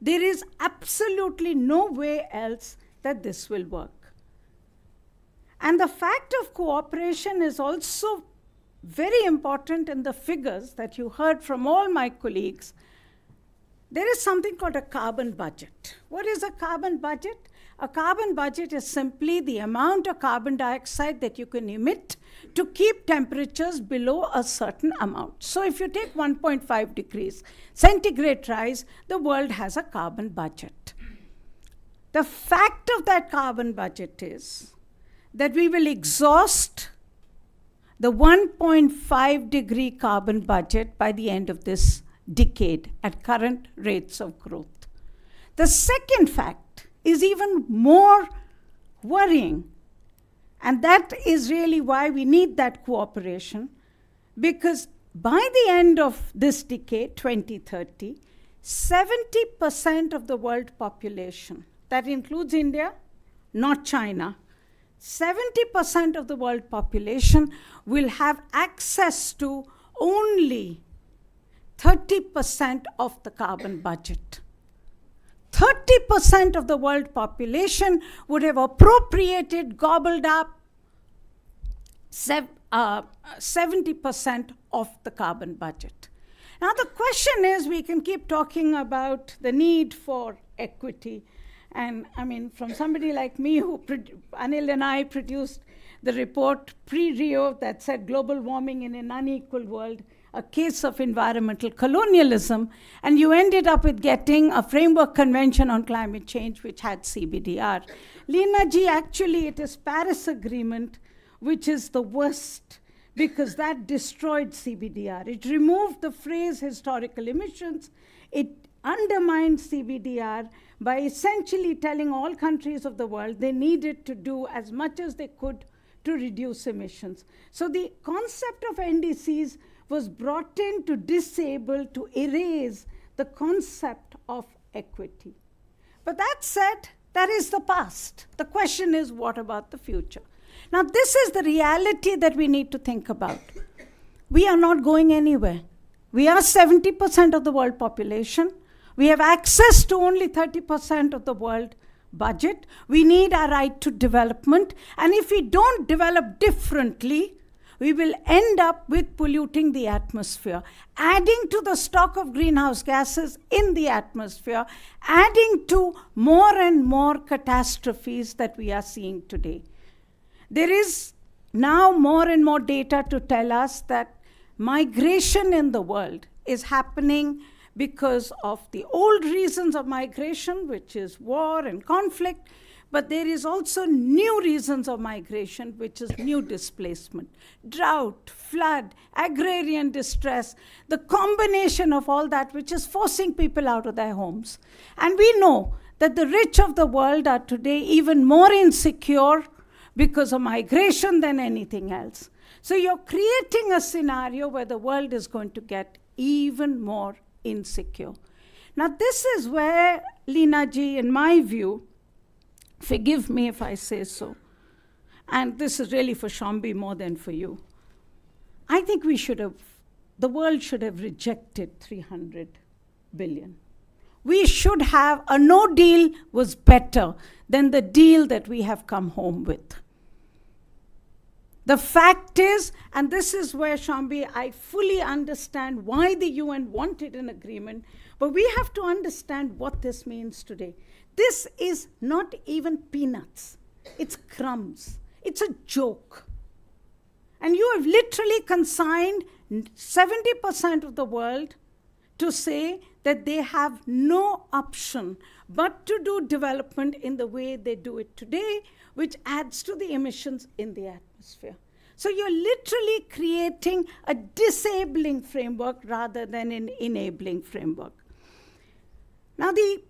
There is absolutely no way else that this will work. And the fact of cooperation is also very important in the figures that you heard from all my colleagues. There is something called a carbon budget. What is a carbon budget? A carbon budget is simply the amount of carbon dioxide that you can emit to keep temperatures below a certain amount. So if you take 1.5 degrees centigrade rise, the world has a carbon budget. The fact of that carbon budget is that we will exhaust the 1.5 degree carbon budget by the end of this decade at current rates of growth. The second fact is even more worrying, and that is really why we need that cooperation, because by the end of this decade, 2030, 70% of the world population, that includes India, not China, 70% of the world population will have access to only 30% of the carbon budget. 30% of the world population would have appropriated, gobbled up 70% of the carbon budget. Now the question is, we can keep talking about the need for equity. And I mean, from somebody like me, Anil and I produced the report pre-Rio that said global warming in an unequal world, a case of environmental colonialism, and you ended up with getting a framework convention on climate change which had CBDR. Leena ji, actually it is Paris Agreement which is the worst, because that destroyed CBDR. It removed the phrase historical emissions. It undermined CBDR by essentially telling all countries of the world they needed to do as much as they could to reduce emissions. So the concept of NDCs was brought in to disable, to erase the concept of equity. But that said, that is the past. The question is, what about the future? Now, this is the reality that we need to think about. We are not going anywhere. We are 70% of the world population. We have access to only 30% of the world budget. We need our right to development. And if we don't develop differently, we will end up with polluting the atmosphere, adding to the stock of greenhouse gases in the atmosphere, adding to more and more catastrophes that we are seeing today. There is now more and more data to tell us that migration in the world is happening because of the old reasons of migration, which is war and conflict, but there is also new reasons of migration, which is new displacement, drought, flood, agrarian distress, the combination of all that which is forcing people out of their homes. And we know that the rich of the world are today even more insecure because of migration than anything else. So you're creating a scenario where the world is going to get even more insecure. Now this is where, Leena ji, in my view, forgive me if I say so, and this is really for Shombi more than for you, I think the world should have rejected 300 billion. We should have, a no deal was better than the deal that we have come home with. The fact is, and this is where, Shombi, I fully understand why the UN wanted an agreement, but we have to understand what this means today. This is not even peanuts. It's crumbs. It's a joke. And you have literally consigned 70% of the world to say that they have no option but to do development in the way they do it today, which adds to the emissions in the atmosphere. So you're literally creating a disabling framework rather than an enabling framework. Now, the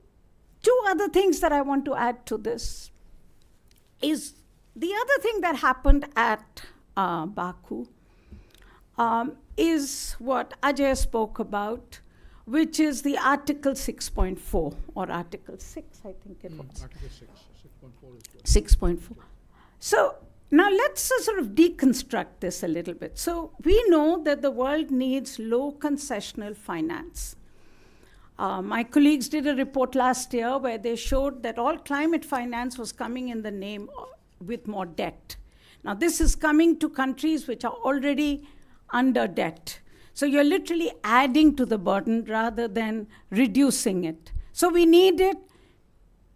two other things that I want to add to this is the other thing that happened at Baku is what Ajay spoke about, which is the Article 6.4, or Article 6, I think it was. Article 6, 6.4 is 6.4. So now let's sort of deconstruct this a little bit. So we know that the world needs low concessional finance. My colleagues did a report last year where they showed that all climate finance was coming in the name with more debt. Now this is coming to countries which are already under debt. So you're literally adding to the burden rather than reducing it. So we needed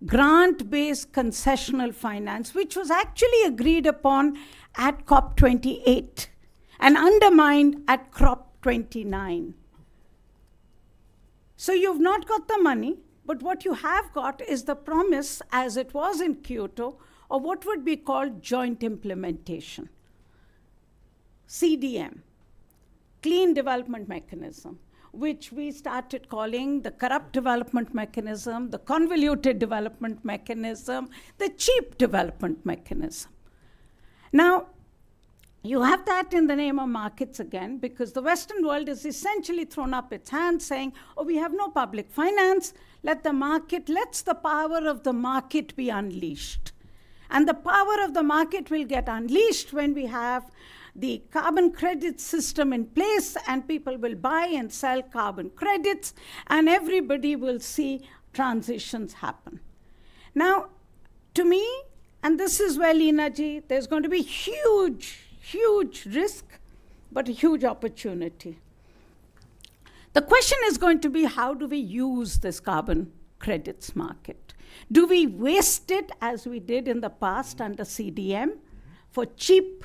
grant-based concessional finance, which was actually agreed upon at COP28 and undermined at COP29. So you've not got the money, but what you have got is the promise, as it was in Kyoto, of what would be called joint implementation. CDM, Clean Development Mechanism, which we started calling the corrupt development mechanism, the convoluted development mechanism, the cheap development mechanism. Now, you have that in the name of markets again, because the Western world has essentially thrown up its hands saying, oh, we have no public finance, let's the power of the market be unleashed. And the power of the market will get unleashed when we have the carbon credit system in place, and people will buy and sell carbon credits, and everybody will see transitions happen. Now, to me, and this is where, Leena ji, there's going to be huge risk, but a huge opportunity. The question is going to be, how do we use this carbon credits market? Do we waste it as we did in the past under CDM for cheap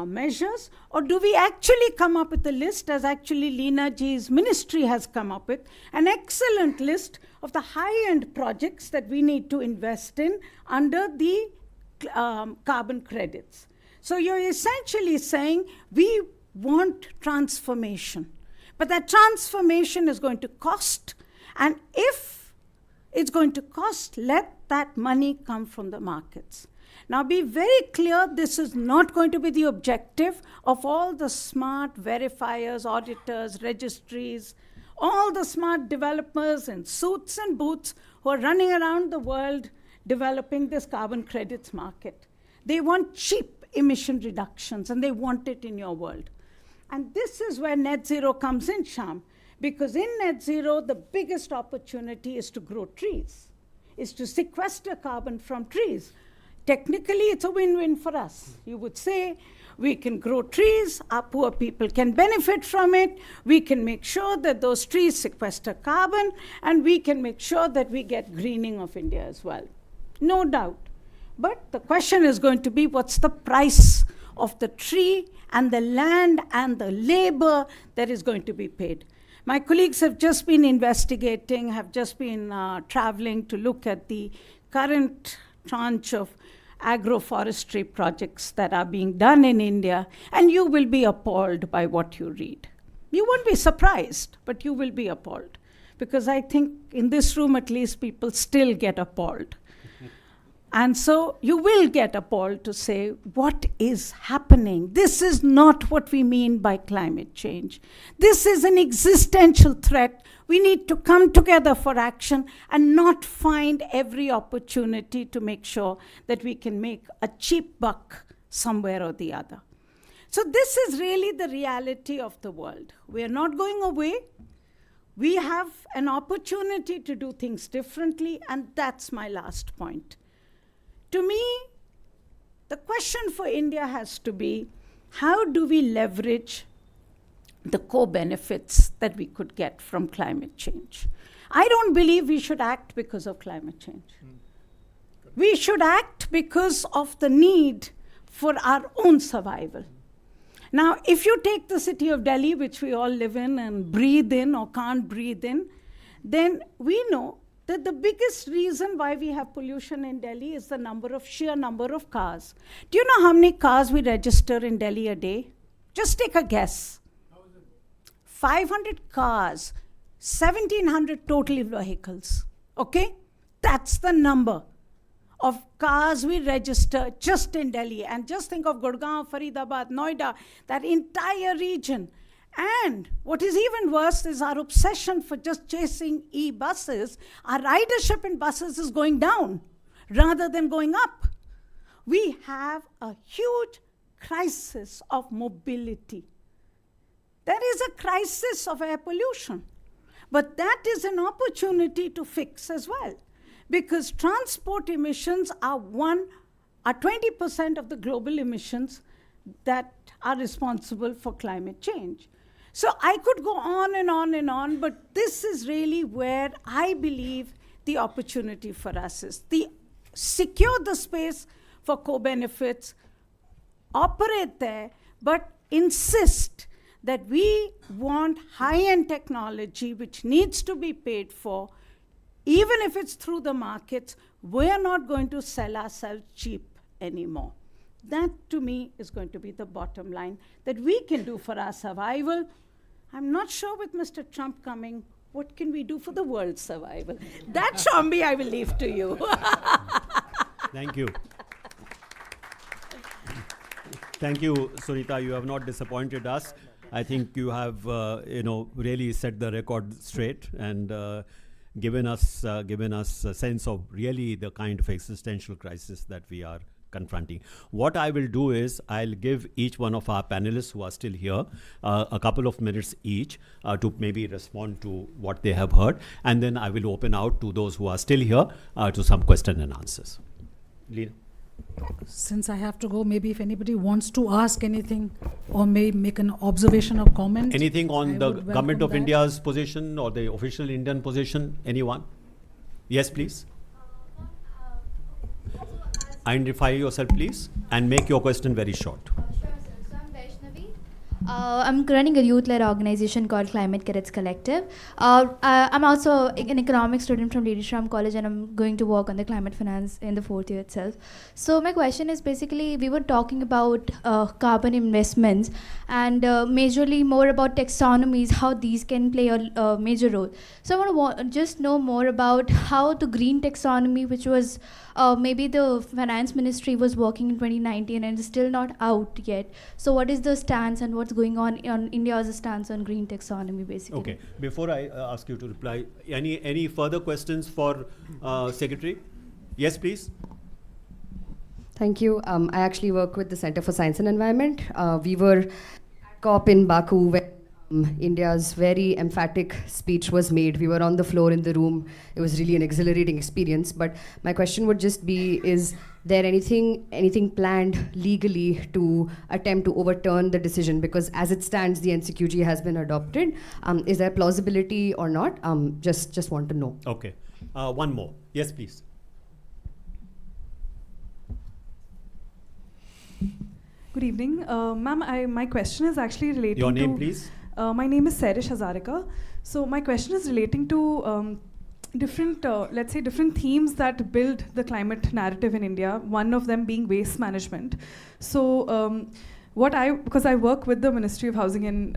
measures, or do we actually come up with a list, as actually Leena ji's ministry has come up with, an excellent list of the high-end projects that we need to invest in under the carbon credits. So you're essentially saying we want transformation, but that transformation is going to cost, and if it's going to cost, let that money come from the markets. Now be very clear, this is not going to be the objective of all the smart verifiers, auditors, registries, all the smart developers in suits and boots who are running around the world developing this carbon credits market. They want cheap emission reductions, and they want it in your world. And this is where net zero comes in, Shyam, because in net zero, the biggest opportunity is to grow trees, is to sequester carbon from trees. Technically, it's a win-win for us. You would say, we can grow trees, our poor people can benefit from it, we can make sure that those trees sequester carbon, and we can make sure that we get greening of India as well. No doubt. But the question is going to be, what's the price of the tree and the land and the labor that is going to be paid? My colleagues have just been investigating, have just been traveling to look at the current tranche of agroforestry projects that are being done in India, and you will be appalled by what you read. You won't be surprised, but you will be appalled. Because I think in this room, at least, people still get appalled. And so you will get appalled to say, what is happening? This is not what we mean by climate change. This is an existential threat. We need to come together for action and not find every opportunity to make sure that we can make a cheap buck somewhere or the other. So this is really the reality of the world. We are not going away. We have an opportunity to do things differently, and that's my last point. To me, the question for India has to be, how do we leverage the co-benefits that we could get from climate change? I don't believe we should act because of climate change. We should act because of the need for our own survival. Now, if you take the city of Delhi, which we all live in and breathe in or can't breathe in, then we know that the biggest reason why we have pollution in Delhi is the sheer number of cars. Do you know how many cars we register in Delhi a day? Just take a guess. 500 cars, 1,700 total vehicles. Okay? That's the number of cars we register just in Delhi. And just think of Gurgaon, Faridabad, Noida, that entire region. And what is even worse is our obsession for just chasing e-buses. Our ridership in buses is going down rather than going up. We have a huge crisis of mobility. There is a crisis of air pollution. But that is an opportunity to fix as well. Because transport emissions are 20% of the global emissions that are responsible for climate change. So I could go on and on and on, but this is really where I believe the opportunity for us is. Secure the space for co-benefits, operate there, but insist that we want high-end technology which needs to be paid for, even if it's through the markets. We're not going to sell ourselves cheap anymore. That, to me, is going to be the bottom line that we can do for our survival. I'm not sure with Mr. Trump coming, what can we do for the world's survival? That, Shombi, I will leave to you. Thank you. Thank you, Sunita. You have not disappointed us. I think you have, really set the record straight and given us a sense of really the kind of existential crisis that we are confronting. What I will do is I'll give each one of our panelists who are still here a couple of minutes each to maybe respond to what they have heard, and then I will open out to those who are still here to some question and answers. Leena. Since I have to go, maybe if anybody wants to ask anything or may make an observation or comment. Anything on I the would government of welcome that. India's position or the official Indian position? Anyone? Yes, please. So as identify yourself, please, and make your question very short. Sure, sir. So I'm Vaishnavi. I'm running a youth-led organization called Climate Cadets Collective. I'm also an economics student from Lady Shram College, and I'm going to work on the climate finance in the 4th year itself. So my question is basically, we were talking about carbon investments and majorly more about taxonomies, how these can play a major role. So I want to just know more about how the green taxonomy, which was maybe the finance ministry was working in 2019 and is still not out yet. So what is the stance and what's going on India's stance on green taxonomy, basically? Okay. Before I ask you to reply, any further questions for Secretary? Yes, please. Thank you. I actually work with the Center for Science and Environment. We were at COP in Baku when India's very emphatic speech was made. We were on the floor in the room. It was really an exhilarating experience. But my question would just be, is there anything planned legally to attempt to overturn the decision? Because as it stands, the NCQG has been adopted. Is there plausibility or not? Just want to know. Okay. One more. Yes, please. Good evening. Ma'am, my question is actually relating to... Your name, please? My name is Serish Hazarika. So my question is relating to different, let's say, different themes that build the climate narrative in India, one of them being waste management. So because I work with the Ministry of Housing and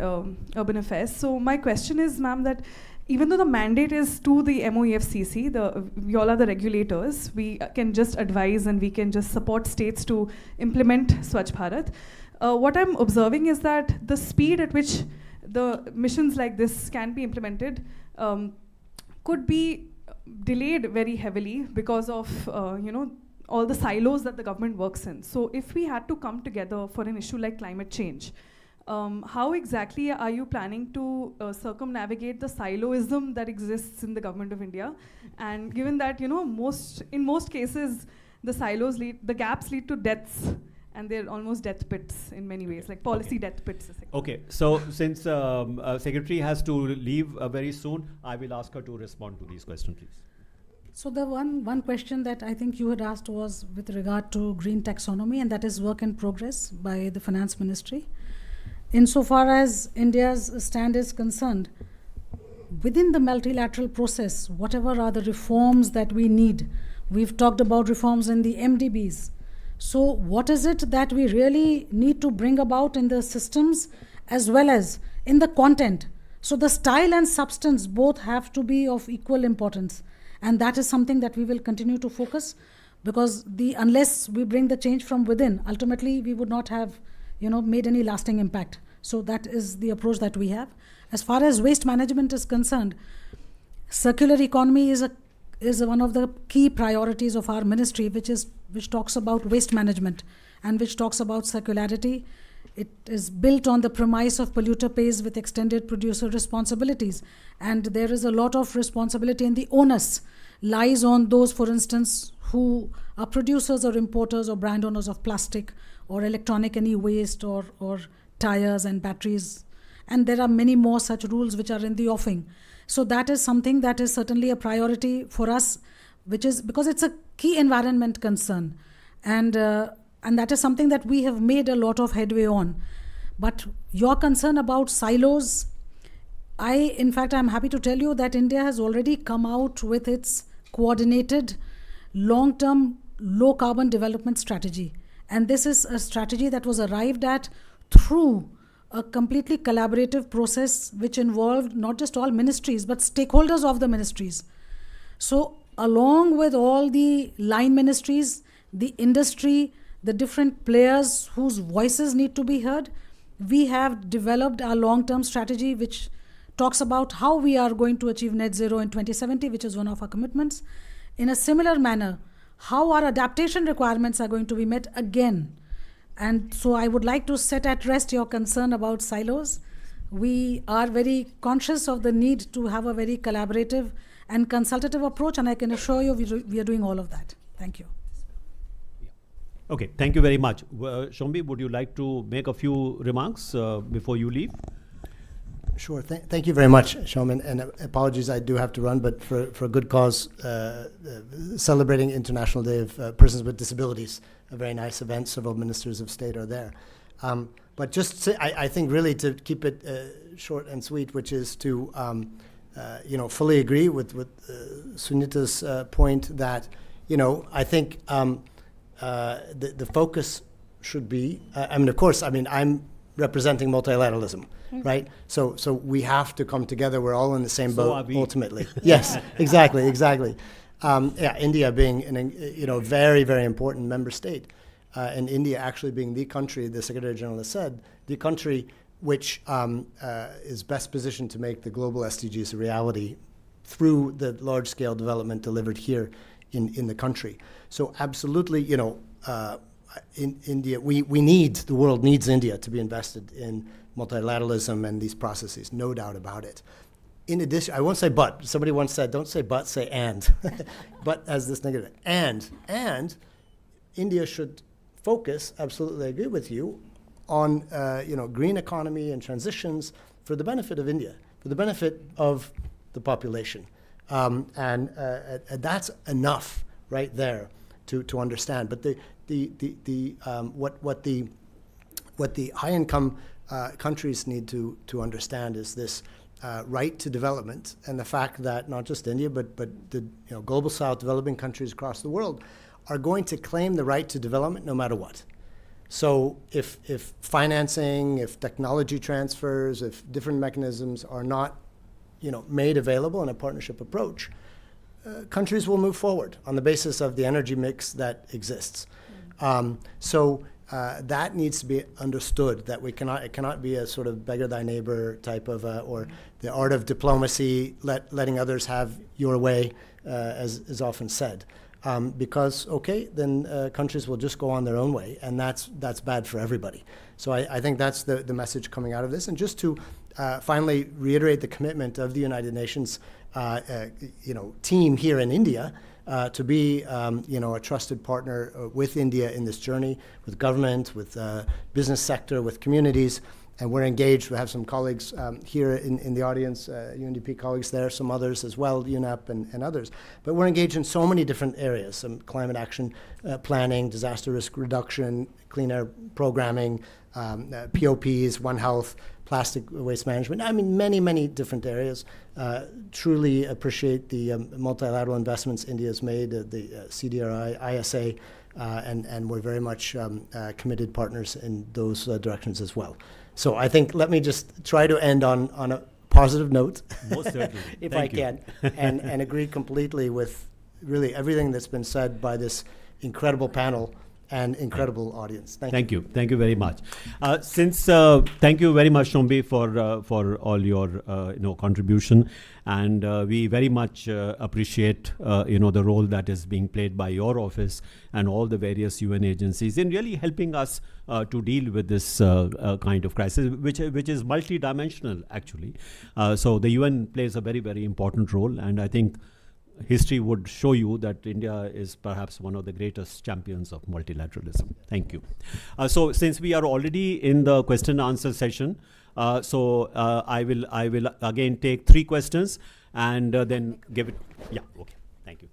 Urban Affairs, so my question is, ma'am, that even though the mandate is to the MOEFCC, we all are the regulators, we can just advise and we can just support states to implement Swachh Bharat. What I'm observing is that the speed at which the missions like this can be implemented could be delayed very heavily because of all the silos that the government works in. So if we had to come together for an issue like climate change, how exactly are you planning to circumnavigate the siloism that exists in the government of India? And given that in most cases the gaps lead to deaths, and they're almost death pits in many ways, like policy death pits. Okay, so since Secretary has to leave very soon, I will ask her to respond to these questions, please. So the one question that I think you had asked was with regard to green taxonomy, and that is work in progress by the Finance Ministry. Insofar as India's stand is concerned, within the multilateral process, whatever are the reforms that we need, we've talked about reforms in the MDBs. So what is it that we really need to bring about in the systems as well as in the content? So the style and substance both have to be of equal importance. And that is something that we will continue to focus, because unless we bring the change from within, ultimately we would not have made any lasting impact. So that is the approach that we have. As far as waste management is concerned, circular economy is one of the key priorities of our ministry, which talks about waste management and which talks about circularity. It is built on the premise of polluter pays with extended producer responsibilities. And there is a lot of responsibility, and the onus lies on those, for instance, who are producers or importers or brand owners of plastic or electronic e-waste or tires and batteries. And there are many more such rules which are in the offing. So that is something that is certainly a priority for us, which is because it's a key environment concern. And that is something that we have made a lot of headway on. But your concern about silos, in fact, I'm happy to tell you that India has already come out with its coordinated long-term low-carbon development strategy. And this is a strategy that was arrived at through a completely collaborative process which involved not just all ministries, but stakeholders of the ministries. So along with all the line ministries, the industry, the different players whose voices need to be heard, we have developed our long-term strategy which talks about how we are going to achieve net zero in 2070, which is one of our commitments. In a similar manner, how our adaptation requirements are going to be met again. And so I would like to set at rest your concern about silos. We are very conscious of the need to have a very collaborative and consultative approach, and I can assure you we are doing all of that. Thank you. Okay, thank you very much. Shombi, would you like to make a few remarks before you leave? Sure. Thank you very much, Shyam. And apologies, I do have to run, but for a good cause, celebrating International Day of Persons with Disabilities, a very nice event. Several ministers of state are there. But just say, I think really to keep it short and sweet, which is to fully agree with Sunita's point that I think the focus should be. I'm representing multilateralism, right? So we have to come together. We're all in the same boat ultimately. Yes, exactly. India being a very, very important member state, and India actually being the country, the Secretary General has said, the country which is best positioned to make the global SDGs a reality through the large-scale development delivered here in the country. So absolutely, in India, the world needs India to be invested in multilateralism and these processes, no doubt about it. In addition, I won't say but. Somebody once said, don't say but, say and. But as this negative. And India should focus, absolutely agree with you, on green economy and transitions for the benefit of India, for the benefit of the population. And that's enough right there to understand. But what the high-income countries need to understand is this right to development, and the fact that not just India but the global South, developing countries across the world are going to claim the right to development no matter what. So if financing, if technology transfers, if different mechanisms are not made available in a partnership approach, countries will move forward on the basis of the energy mix that exists. So that needs to be understood, that it cannot be a sort of beggar thy neighbor type of, or the art of diplomacy, letting others have your way, as is often said. Because, then countries will just go on their own way, and that's bad for everybody. So I think that's the message coming out of this. And just to finally reiterate the commitment of the United Nations team here in India to be a trusted partner with India in this journey, with government, with business sector, with communities. And we're engaged. We have some colleagues here in the audience, UNDP colleagues there, some others as well, UNEP and others. But we're engaged in so many different areas, some climate action planning, disaster risk reduction, clean air programming, POPs, One Health, plastic waste management. I mean, many, many different areas. Truly appreciate the multilateral investments India's made, the CDRI, ISA, and we're very much committed partners in those directions as well. So I think let me just try to end on a positive note, Most certainly. if Thank I you. can, and agree completely with really everything that's been said by this incredible panel and incredible audience. Thank you. Thank you very much. Thank you very much, Shombi, for all your contribution, and we very much appreciate the role that is being played by your office and all the various UN agencies in really helping us to deal with this kind of crisis, which is multidimensional actually. So the UN plays a very, very important role, and I think history would show you that India is perhaps one of the greatest champions of multilateralism. Thank you. So since we are already in the question and answer session, I will again take 3 questions and then give it. Yeah, okay. Thank you.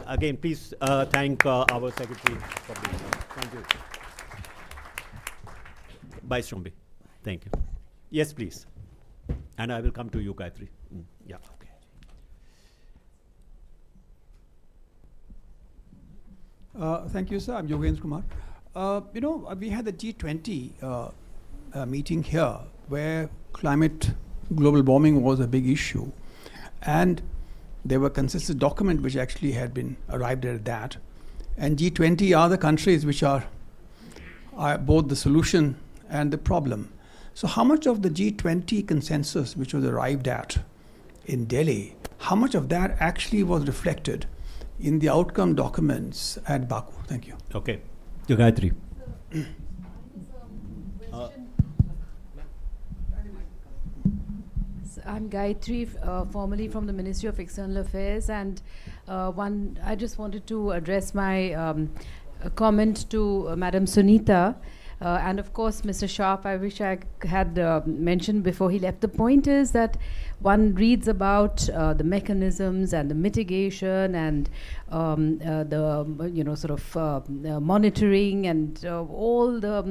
Again, please thank our secretary for being here. Thank you. Bye, Shombi. Thank you. Yes, please. And I will come to you, Gayatri. Yeah. Thank you, sir. I'm Yogendra Kumar. We had the G20 meeting here where global warming was a big issue. And there were consensus document which actually had been arrived at that. And G20 are the countries which are both the solution and the problem. So how much of the G20 consensus which was arrived at in Delhi, how much of that actually was reflected in the outcome documents at Baku? Thank you. Okay. Gayatri. I'm Gayatri, formerly from the Ministry of External Affairs, and I just wanted to address my comment to Madam Sunita. And of course, Mr. Sharp, I wish I had mentioned before he left. The point is that one reads about the mechanisms and the mitigation and the sort of monitoring and all the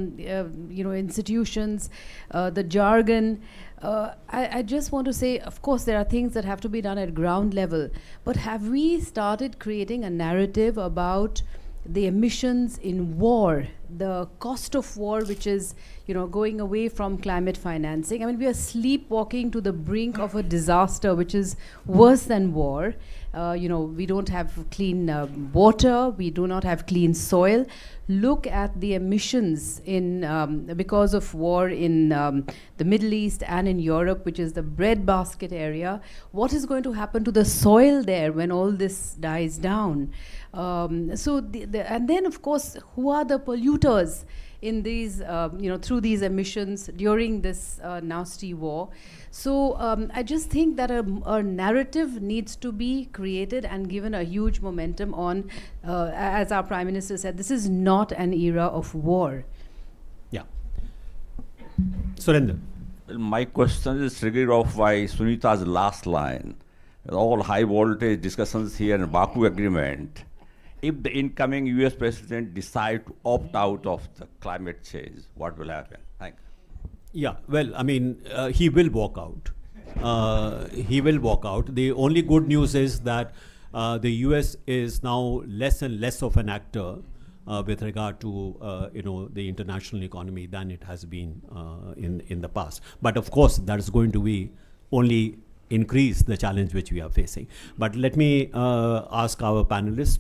institutions, the jargon. I just want to say, of course, there are things that have to be done at ground level, but have we started creating a narrative about the emissions in war, the cost of war, which is, going away from climate financing? I mean, we are sleepwalking to the brink of a disaster, which is worse than war. We don't have clean water, we do not have clean soil. Look at the emissions because of war in the Middle East and in Europe, which is the breadbasket area. What is going to happen to the soil there when all this dies down? And then, of course, who are the polluters in these, through these emissions during this nasty war? So I just think that a narrative needs to be created and given a huge momentum on, as our Prime Minister said, this is not an era of war. Yeah. Surendra. Well, my question is triggered off by Sunita's last line. All high voltage discussions here in Baku Agreement. If the incoming US President decides to opt out of the climate change, what will happen? Thank you. Yeah, well, I mean, he will walk out. He will walk out. The only good news is that the US is now less and less of an actor with regard to the international economy than it has been in the past. But of course, that is going to be only increase the challenge which we are facing. But let me ask our panelists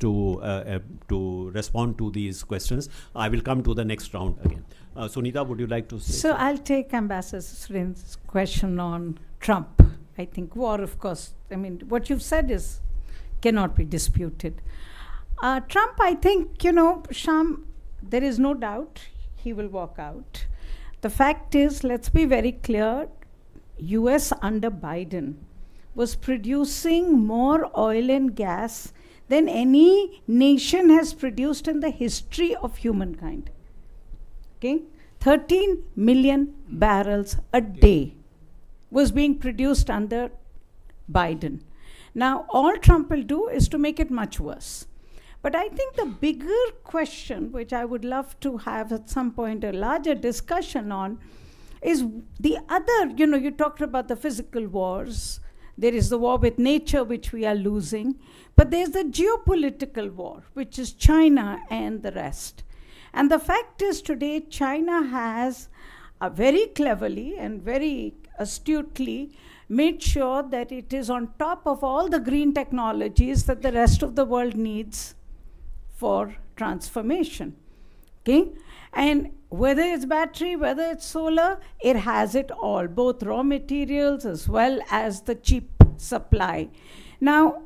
to respond to these questions. I will come to the next round again. Sunita, would you like to say? So I'll take Ambassador Saran's question on Trump. I think war, of course, I mean, what you've said cannot be disputed. Trump, I think, Shyam, there is no doubt he will walk out. The fact is, let's be very clear, US under Biden was producing more oil and gas than any nation has produced in the history of humankind. Okay? 13 million barrels a day was being produced under Biden. Now, all Trump will do is to make it much worse. But I think the bigger question, which I would love to have at some point a larger discussion on, is the other, you talked about the physical wars. There is the war with nature, which we are losing. But there's the geopolitical war, which is China and the rest. And the fact is today, China has very cleverly and very astutely made sure that it is on top of all the green technologies that the rest of the world needs for transformation. Okay? And whether it's battery, whether it's solar, it has it all, both raw materials as well as the cheap supply. Now,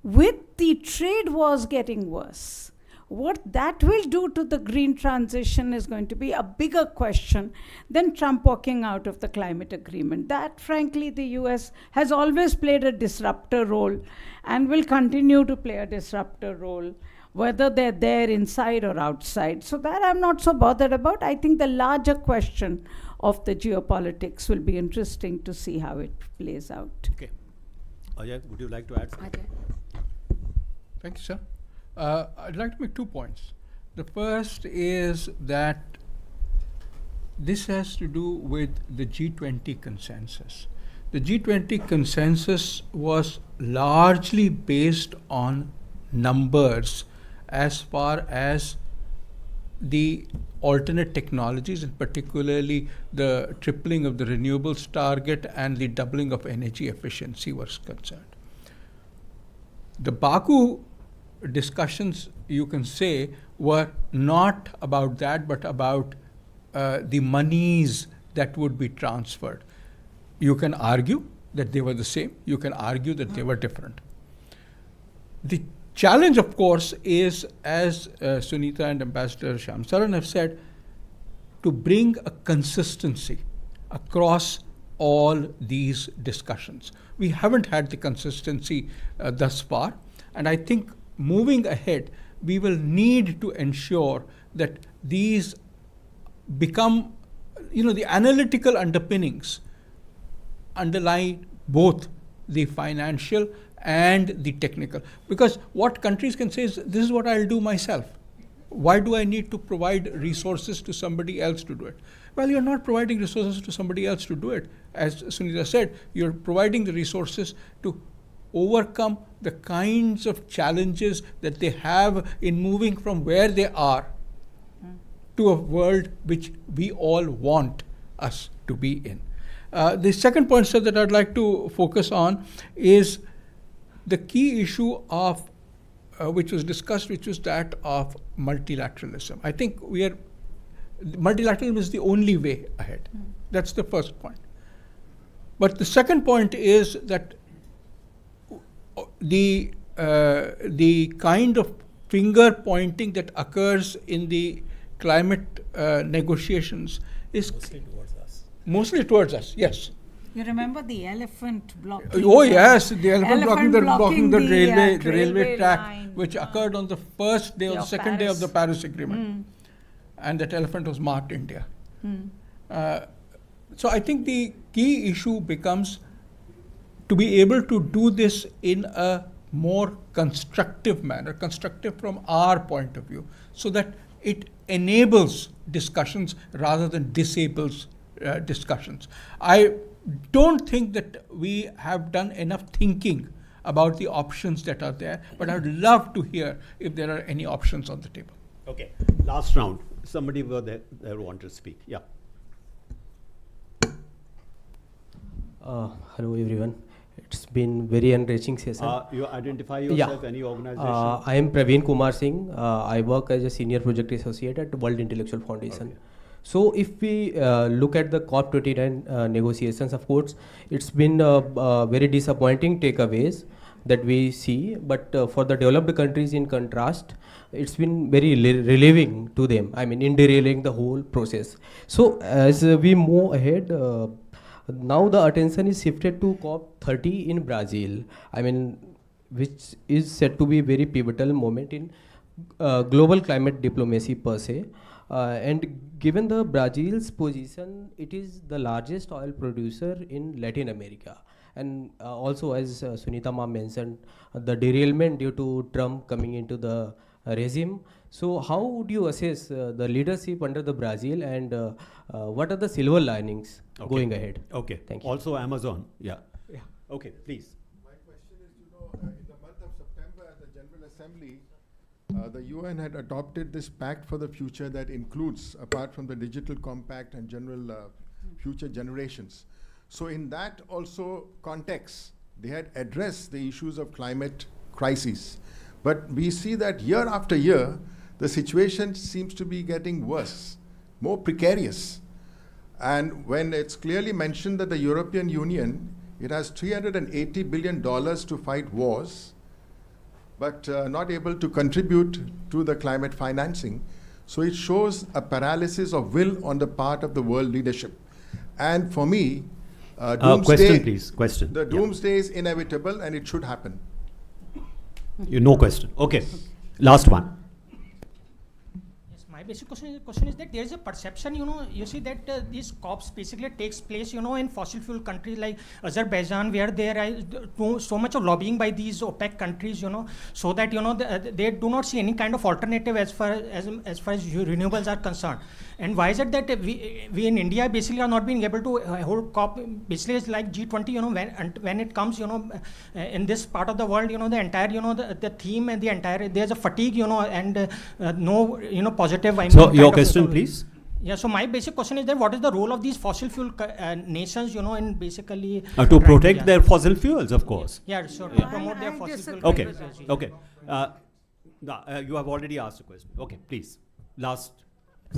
with the trade wars getting worse, what that will do to the green transition is going to be a bigger question than Trump walking out of the climate agreement. That, frankly, the US has always played a disruptor role and will continue to play a disruptor role, whether they're there inside or outside. So that I'm not so bothered about. I think the larger question of the geopolitics will be interesting to see how it plays out. Okay. Ajay, would you like to add something? Thank you, sir. I'd like to make 2 points. The first is that this has to do with the G20 consensus. The G20 consensus was largely based on numbers as far as the alternate technologies, and particularly the tripling of the renewables target and the doubling of energy efficiency was concerned. The Baku discussions, you can say, were not about that, but about the monies that would be transferred. You can argue that they were the same. You can argue that they were different. The challenge, of course, is, as Sunita and Ambassador Shyam Saran have said, to bring a consistency across all these discussions. We haven't had the consistency thus far, and I think moving ahead, we will need to ensure that these become, the analytical underpinnings underlie both the financial and the technical. Because what countries can say is, this is what I'll do myself. Why do I need to provide resources to somebody else to do it? Well, you're not providing resources to somebody else to do it. As Sunita said, you're providing the resources to overcome the kinds of challenges that they have in moving from where they are to a world which we all want us to be in. The second point, sir, that I'd like to focus on is the key issue of which was discussed, which was that of multilateralism. I think multilateralism is the only way ahead. That's the first point. But the second point is that the kind of finger pointing that occurs in the climate negotiations is mostly towards us, yes. You remember the elephant blocking? Oh yes, the elephant blocking the railway track, line, which occurred on the first day or the second day of the Paris Agreement, and that elephant was marked India. So I think the key issue becomes to be able to do this in a more constructive manner, constructive from our point of view, so that it enables discussions rather than disables discussions. I don't think that we have done enough thinking about the options that are there, but I'd love to hear if there are any options on the table. Okay, last round. Somebody were there want to speak. Yeah. Hello everyone. It's been very enriching session. You identify yourself, any organization? I am Praveen Kumar Singh. I work as a senior project associate at World Intellectual Foundation. Okay. So if we look at the COP29 negotiations, of course, it's been very disappointing takeaways that we see, but for the developed countries in contrast, it's been very relieving to them, in derailing the whole process. So as we move ahead, now the attention is shifted to COP30 in Brazil, which is said to be a very pivotal moment in global climate diplomacy per se. And given the Brazil's position, it is the largest oil producer in Latin America. And also, as Sunita Ma mentioned, the derailment due to Trump coming into the regime. So how would you assess the leadership under the Brazil, and what are the silver linings going ahead? Okay. Thank you. Also Amazon. Yeah. Okay, please. My question is, in the month of September at the General Assembly, the UN had adopted this pact for the future that includes, apart from the digital compact and general future generations. So in that also context, they had addressed the issues of climate crises. But we see that year after year, the situation seems to be getting worse, more precarious. And when it's clearly mentioned that the European Union, it has $380 billion to fight wars, but not able to contribute to the climate financing. So it shows a paralysis of will on the part of the world leadership. And for me, doomsday, question, please. Question. The doomsday is inevitable and it should happen. No question. Okay. Last one. Yes, my basic question is that there is a perception, you see that these COPs basically takes place, in fossil fuel countries like Azerbaijan, where there is so much of lobbying by these OPEC countries, so that, they do not see any kind of alternative as far as renewables are concerned. And why is it that we in India basically are not being able to hold COP? Basically, it's like G20. When it comes, in this part of the world, the entire, the theme and the entire, there's a fatigue, and no positive. So your question, please. Yeah. So my basic question is that what is the role of these fossil fuel nations, in basically to protect their fossil fuels, of course. Yeah. So to promote their fossil fuel. Okay. Okay. You have already asked a question. Okay, please. Last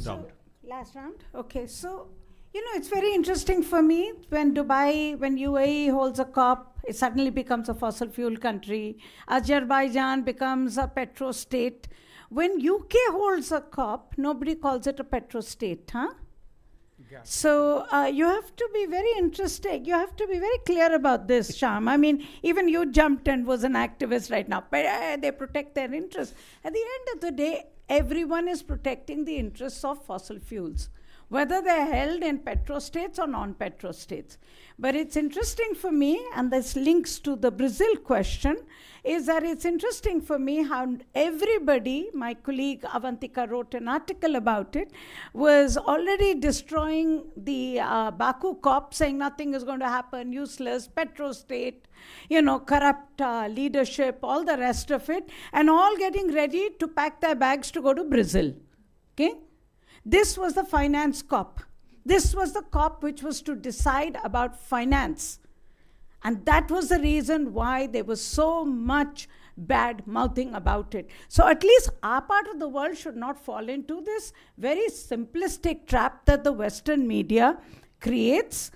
round. Last round? Okay, so, it's very interesting for me when UAE holds a COP, it suddenly becomes a fossil fuel country. Azerbaijan becomes a petro state. When UK holds a COP, nobody calls it a petro state, huh? Yeah. So you have to be very interesting. You have to be very clear about this, Shyam. Even you jumped and was an activist right now. But they protect their interests. At the end of the day, everyone is protecting the interests of fossil fuels. whether they're held in petrostates or non-petrostates. But it's interesting for me, and this links to the Brazil question, is that it's interesting for me how everybody, my colleague Avantika wrote an article about it, was already destroying the Baku COP, saying nothing is going to happen, useless, petrostate, corrupt leadership, all the rest of it, and all getting ready to pack their bags to go to Brazil. Okay? This was the finance COP. This was the COP which was to decide about finance. And that was the reason why there was so much bad mouthing about it. So at least our part of the world should not fall into this very simplistic trap that the Western media creates,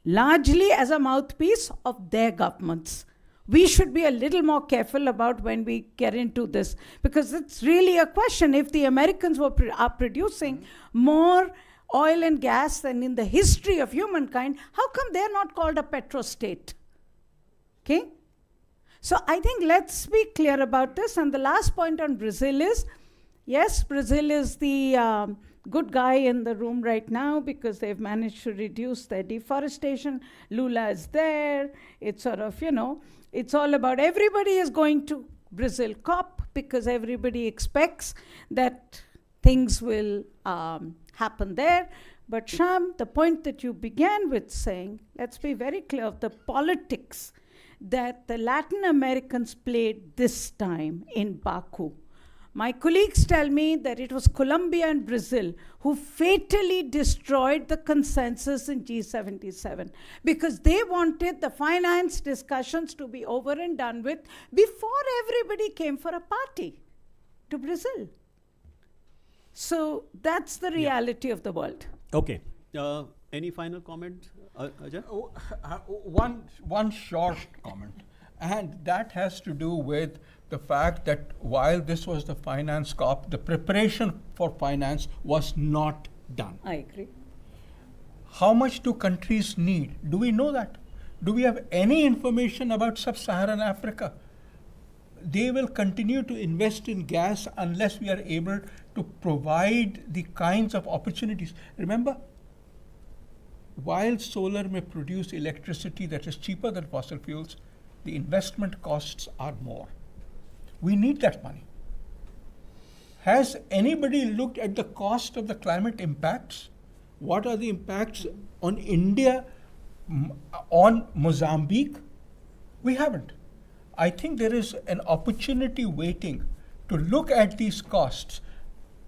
largely as a mouthpiece of their governments. We should be a little more careful about when we get into this, because it's really a question. If the Americans are producing more oil and gas than in the history of humankind, how come they're not called a petrostate? Okay? So I think let's be clear about this. And the last point on Brazil is, yes, Brazil is the good guy in the room right now because they've managed to reduce their deforestation. Lula is there. It's sort of, it's all about everybody is going to Brazil COP because everybody expects that things will happen there. But Shyam, the point that you began with saying, let's be very clear of the politics that the Latin Americans played this time in Baku. My colleagues tell me that it was Colombia and Brazil who fatally destroyed the consensus in G77 because they wanted the finance discussions to be over and done with before everybody came for a party to Brazil. So that's the reality of the world. Okay. Any final comment, Ajay? One short comment. And that has to do with the fact that while this was the finance COP, the preparation for finance was not done. I agree. How much do countries need? Do we know that? Do we have any information about sub-Saharan Africa? They will continue to invest in gas unless we are able to provide the kinds of opportunities. Remember, while solar may produce electricity that is cheaper than fossil fuels, the investment costs are more. We need that money. Has anybody looked at the cost of the climate impacts? What are the impacts on India, on Mozambique? We haven't. I think there is an opportunity waiting to look at these costs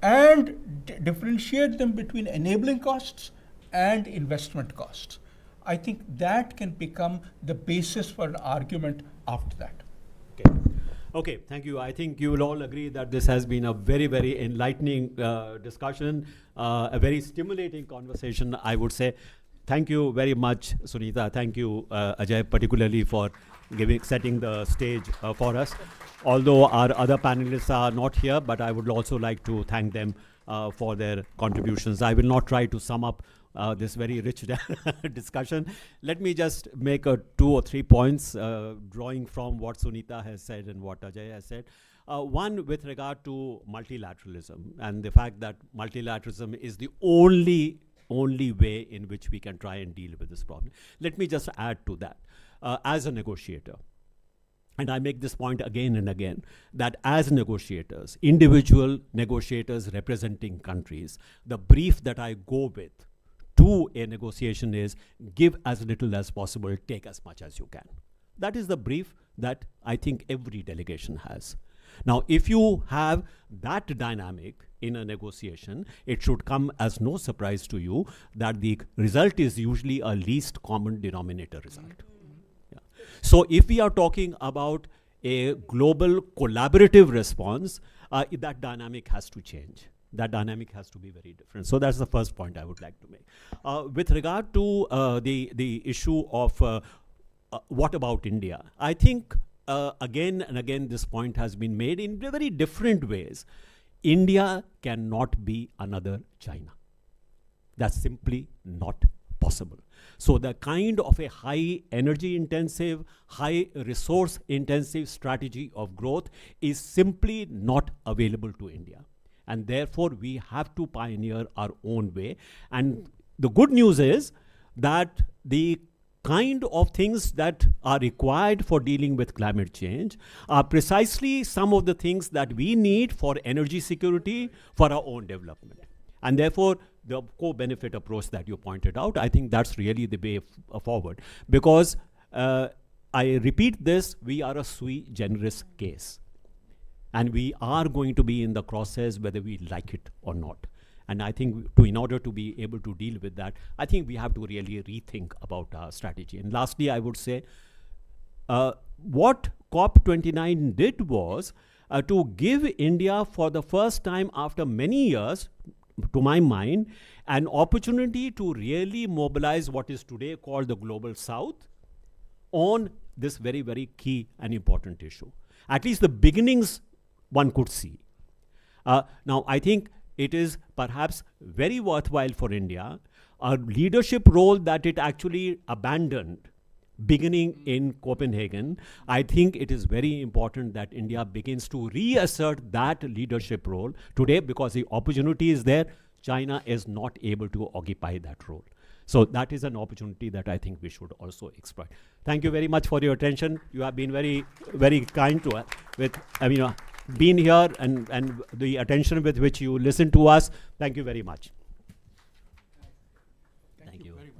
and differentiate them between enabling costs and investment costs. I think that can become the basis for an argument after that. Okay, thank you. I think you will all agree that this has been a very, very enlightening discussion, a very stimulating conversation, I would say. Thank you very much, Sunita. Thank you, Ajay, particularly for setting the stage for us. Although our other panelists are not here, but I would also like to thank them for their contributions. I will not try to sum up this very rich discussion. Let me just make 2 or 3 points drawing from what Sunita has said and what Ajay has said. One with regard to multilateralism and the fact that multilateralism is the only way in which we can try and deal with this problem. Let me just add to that. As a negotiator, and I make this point again and again, that as negotiators, individual negotiators representing countries, the brief that I go with to a negotiation is give as little as possible, take as much as you can. That is the brief that I think every delegation has. Now, if you have that dynamic in a negotiation, it should come as no surprise to you that the result is usually a least common denominator result. So if we are talking about a global collaborative response, that dynamic has to change. That dynamic has to be very different. So that's the first point I would like to make. With regard to the issue of what about India, I think again and again this point has been made in very different ways. India cannot be another China. That's simply not possible. So the kind of a high energy intensive, high resource intensive strategy of growth is simply not available to India. And therefore, we have to pioneer our own way. And the good news is that the kind of things that are required for dealing with climate change are precisely some of the things that we need for energy security, for our own development. And therefore, the co-benefit approach that you pointed out, I think that's really the way forward. Because I repeat this, we are a sui generis case. And we are going to be in the crosshairs whether we like it or not. And I think in order to be able to deal with that, I think we have to really rethink about our strategy. And lastly, I would say, what COP29 did was to give India for the first time after many years, to my mind, an opportunity to really mobilize what is today called the Global South on this very, very key and important issue. At least the beginnings one could see. Now, I think it is perhaps very worthwhile for India, a leadership role that it actually abandoned beginning in Copenhagen. I think it is very important that India begins to reassert that leadership role today, because the opportunity is there. China is not able to occupy that role. So that is an opportunity that I think we should also exploit. Thank you very much for your attention. You have been very, very kind to us with, being here and the attention with which you listen to us. Thank you very much. Thank you very much.